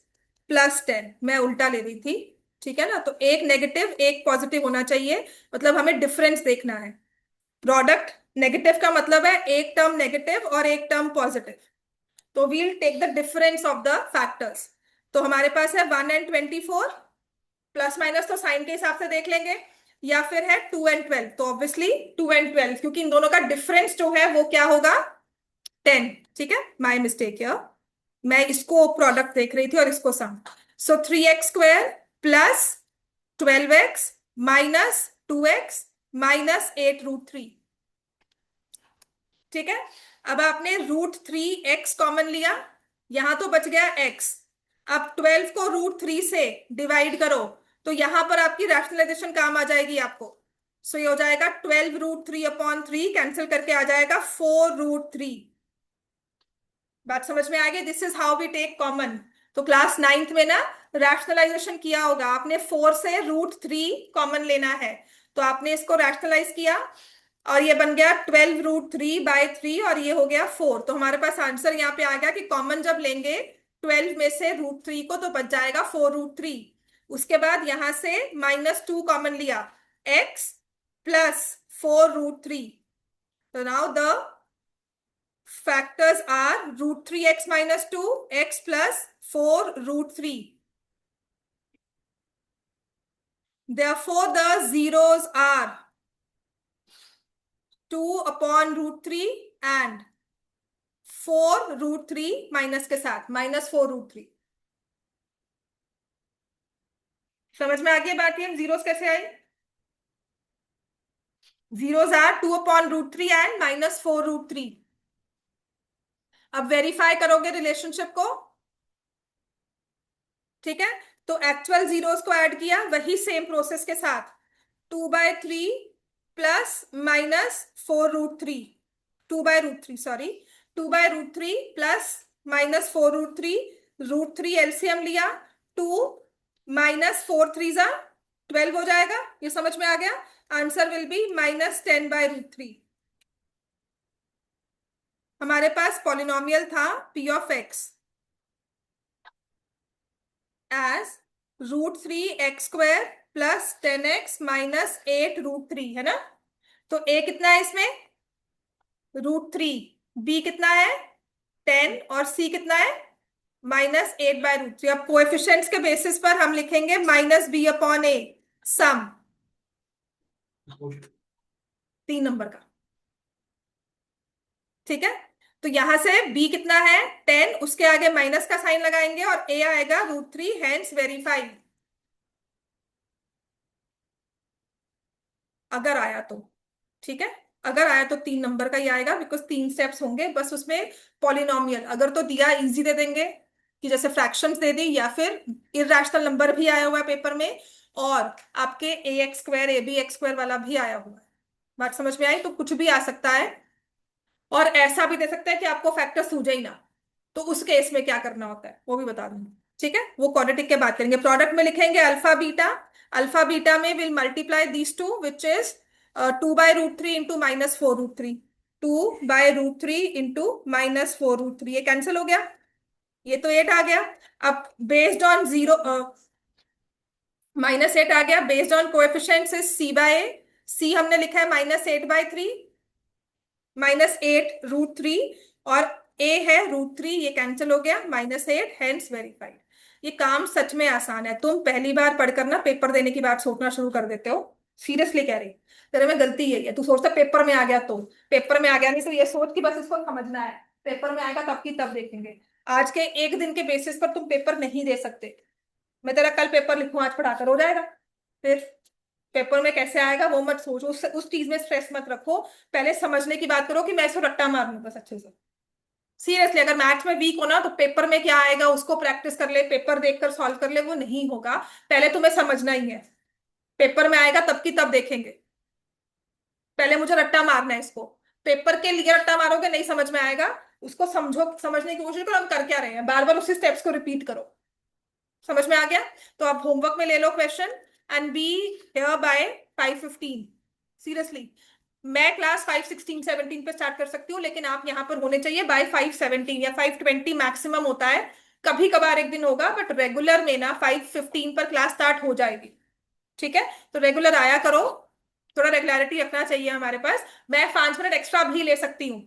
+10, मैं उल्टा ले रही थी। ठीक है ना, तो एक नेगेटिव एक पॉजिटिव होना चाहिए, मतलब हमें डिफरेंस देखना है। प्रोडक्ट नेगेटिव का मतलब है एक टर्म नेगेटिव और एक टर्म पॉजिटिव, तो we'll take the difference of the factors. तो हमारे पास है 1 और 24, प्लस माइनस तो साइन के हिसाब से देख लेंगे, या फिर है 2 और 12, तो ऑब्वियसली 2 और 12, क्योंकि इन दोनों का डिफरेंस जो है वो क्या होगा, 10। ठीक है, माई मिस्टेक है, मैं इसको प्रोडक्ट देख रही थी और इसको सम। सो 3x² +12x -2x -8√3। ठीक है, अब आपने √3x कॉमन लिया, यहां तो बच गया x। अब 12 को √3 से डिवाइड करो, तो यहां पर आपकी रैशनलाइजेशन काम आ जाएगी आपको। सो ये हो जाएगा 12√3/3, कैंसिल करके आ जाएगा 4√3। बात समझ में आ गई? This is how we take common. तो क्लास 9th में ना रैशनलाइजेशन किया होगा आपने, 4 से √3 कॉमन लेना है, तो आपने इसको रैशनलाइज किया और ये बन गया 12√3/3 और ये हो गया 4। तो हमारे पास आंसर यहाँ पे आ गया कि कॉमन जब लेंगे 12 में से √3 को, तो बच जाएगा 4√3। उसके बाद यहां से -2 कॉमन लिया, x +4√3। तो now the factors are √3x -2, x +4√3. Therefore, the zeros are 2/√3 and 4√3 minus के साथ -4√3। समझ में आ गई बात? ये जीरोस कैसे आई? Zeros are 2/√3 and -4√3। अब वेरीफाई करोगे रिलेशनशिप को। ठीक है, तो एक्चुअल जीरोस को ऐड किया वही सेम प्रोसेस के साथ, 2/3 +-4√3, 2/√3 सॉरी, 2/√3 +-4√3, √3 एलसीएम लिया, 2 -4 3 12 हो जाएगा। ये समझ में आ गया? Answer will be -10/√3। हमारे पास पॉलिनोमियल था p of x as √3x² +10x -8√3, है ना? तो a कितना है इसमें, √3, b कितना है 10 और c कितना है -8/√3। अब कोएफिशिएंट्स के बेसिस पर हम लिखेंगे -b/a, सम 3 नंबर का। ठीक है, तो यहां से b कितना है 10, उसके आगे माइनस का साइन लगाएंगे और a आएगा √3, हेंस वेरीफाइड। अगर आया तो, ठीक है, अगर आया तो 3 नंबर का ही आएगा, बिकॉज 3 स्टेप्स होंगे बस उसमें। पॉलिनोमियल अगर तो दिया इजी दे देंगे, कि जैसे फ्रैक्शंस दे दी, या फिर इरेशनल नंबर भी आया हुआ है पेपर में, और आपके ax² ab(x²) वाला भी आया हुआ है। बात समझ में आई? तो कुछ भी आ सकता है, और ऐसा भी दे सकता है कि आपको फैक्टर सूझे ही ना, तो उस केस में क्या करना होता है वो भी बता दूंगी। ठीक है, वो क्वाड्रेटिक के बात करेंगे। प्रोडक्ट में लिखेंगे अल्फा बीटा, अल्फा बीटा में will multiply these two which is 2/√3 into -4√3, 2/√3 into -4√3, ये कैंसिल हो गया, ये तो 8 आ गया। अब बेस्ड ऑन जीरो, -8 आ गया, based on coefficients is c/a, c हमने लिखा है -8/3 -8√3, और a है √3, ये कैंसिल हो गया, -8, हेंस वेरीफाइड। ये काम सच में आसान है, तुम पहली बार पढ़कर ना पेपर देने की बात सोचना शुरू कर देते हो। सीरियसली कह रही, तेरे में गलती यही है, तू सोचता पेपर में आ गया तो, पेपर में आ गया नहीं तो ये सोच कि बस इसको समझना है, पेपर में आएगा तब की तब देखेंगे। आज के एक दिन के बेसिस पर तुम पेपर नहीं दे सकते। मैं तेरा कल पेपर लिखूं आज पढ़ाकर हो जाएगा? फिर पेपर में कैसे आएगा वो मत सोचो, उस चीज में स्ट्रेस मत रखो। पहले समझने की बात करो कि मैं इसको रट्टा मारूं बस अच्छे से। सीरियसली अगर मैथ्स में वीक हो ना, तो पेपर में क्या आएगा उसको प्रैक्टिस कर ले, पेपर देखकर सॉल्व कर ले, वो नहीं होगा। पहले तुम्हें समझना ही है, पेपर में आएगा तब की तब देखेंगे। पहले मुझे रट्टा मारना है इसको, पेपर के लिए रट्टा मारोगे नहीं समझ में आएगा। उसको समझो, समझने की कोशिश करो हम कर क्या रहे हैं, बार बार उसी स्टेप्स को रिपीट करो। समझ में आ गया? तो आप होमवर्क में ले लो question and be here by 5:15। Seriously, मैं क्लास 5:16-17 पे स्टार्ट कर सकती हूँ, लेकिन आप यहाँ पर होने चाहिए बाय 5:17 या 5:20 मैक्सिमम होता है। कभी कभार एक दिन होगा, बट रेगुलर में ना 5:15 पर क्लास स्टार्ट हो जाएगी। ठीक है, तो रेगुलर आया करो, थोड़ा रेगुलरिटी रखना चाहिए हमारे पास। मैं 5 मिनट एक्स्ट्रा भी ले सकती हूँ।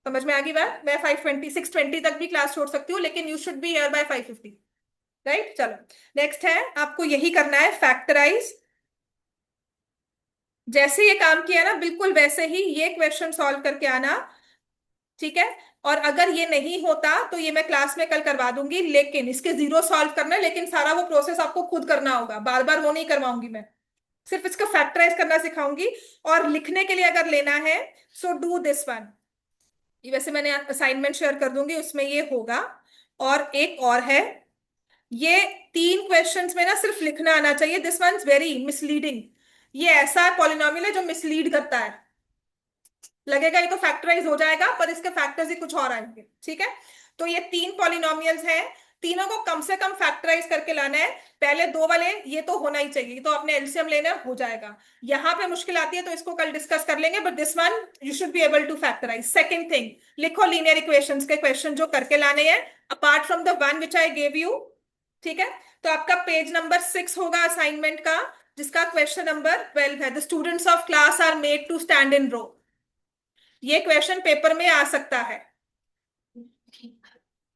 समझ में आ गई बात? मैं 5:20 6:20 तक भी क्लास छोड़ सकती हूँ, लेकिन you should B here bye 5:50। Right, चलो। नेक्स्ट है, आपको यही करना है, फैक्टराइज। जैसे ये काम किया ना, बिल्कुल वैसे ही ये क्वेश्चन सॉल्व करके आना। ठीक है, और अगर ये नहीं होता तो ये मैं क्लास में कल करवा दूंगी, लेकिन इसके जीरो सॉल्व करना है, लेकिन सारा वो प्रोसेस आपको खुद करना होगा, बार बार वो नहीं करवाऊंगी मैं। सिर्फ इसका फैक्टराइज करना सिखाऊंगी। और लिखने के लिए अगर लेना है, सो डू दिस वन। ये वैसे मैंने असाइनमेंट शेयर कर दूंगी, उसमें ये होगा। और एक और है, ये 3 क्वेश्चंस में ना सिर्फ लिखना आना चाहिए। This one is very misleading. ये ऐसा पॉलिनोमियल है जो मिसलीड करता है। लगेगा ये तो फैक्टराइज हो जाएगा, पर इसके फैक्टर्स ही कुछ और आएंगे। ठीक है, तो ये 3 पॉलिनोमियल्स हैं, तीनों को कम से कम फैक्टराइज करके लाना है। पहले 2 वाले ये तो होना ही चाहिए, तो अपने एलसीएम लेना हो जाएगा। यहाँ पे मुश्किल आती है तो इसको कल डिस्कस कर लेंगे, but this one you should be able to factorise. Second thing, लिखो लीनियर इक्वेशंस के क्वेश्चन जो करके लाने हैं, apart from the one which I gave you. ठीक है, तो आपका पेज नंबर 6 होगा असाइनमेंट का, जिसका क्वेश्चन नंबर 12 है। The students of class are made to stand in row. ये क्वेश्चन पेपर में आ सकता है।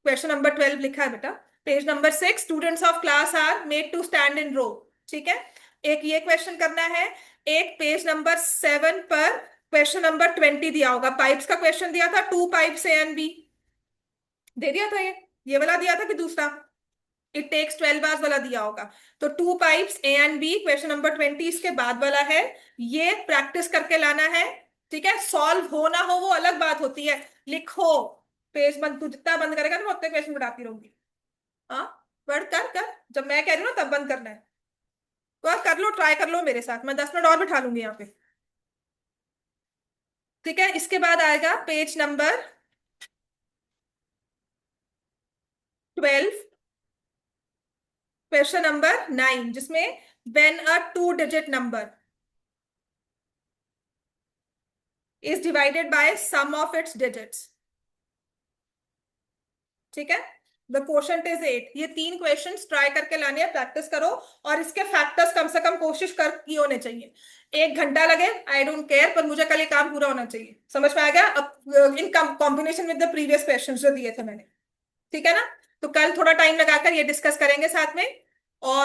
क्वेश्चन नंबर 12 लिखा है बेटा, page number 6, students of class are made to stand in row. ठीक है, एक ये क्वेश्चन करना है। एक पेज नंबर 7 पर क्वेश्चन नंबर 20 दिया होगा, पाइप्स का क्वेश्चन दिया था, 2 पाइप्स ए एंड बी। दे दिया था ये वाला दिया था कि दूसरा? इट टेक्स 12 आवर्स वाला दिया होगा। तो 2 pipes A and B question number 20 इसके बाद वाला है। ये प्रैक्टिस करके लाना है। ठीक है, सॉल्व हो ना हो वो अलग बात होती है। लिखो, पेज बंद, तू जितना बंद करेगा तो मैं उतने क्वेश्चन बढ़ाती रहूंगी। हाँ, वर्ड कर कर, जब मैं कह रही हूँ ना तब बंद करना है। तो आप कर लो, ट्राई कर लो मेरे साथ, मैं 10 मिनट और बिठा लूंगी यहाँ पे। ठीक है, इसके बाद आएगा पेज नंबर 12, क्वेश्चन नंबर 9, जिसमें when a 2 digit number is divided by sum of its digits। ठीक है, द क्वोशंट इज 8। ये 3 क्वेश्चंस ट्राई करके लाने हैं, प्रैक्टिस करो। और इसके फैक्टर्स कम से कम कोशिश कर किए होने चाहिए। 1 घंटा लगे, आई डोंट केयर, पर मुझे कल ये काम पूरा होना चाहिए। समझ में आ गया? अब in combination with the previous questions जो दिए थे मैंने। ठीक है ना? तो कल थोड़ा टाइम लगाकर ये डिस्कस करेंगे साथ में।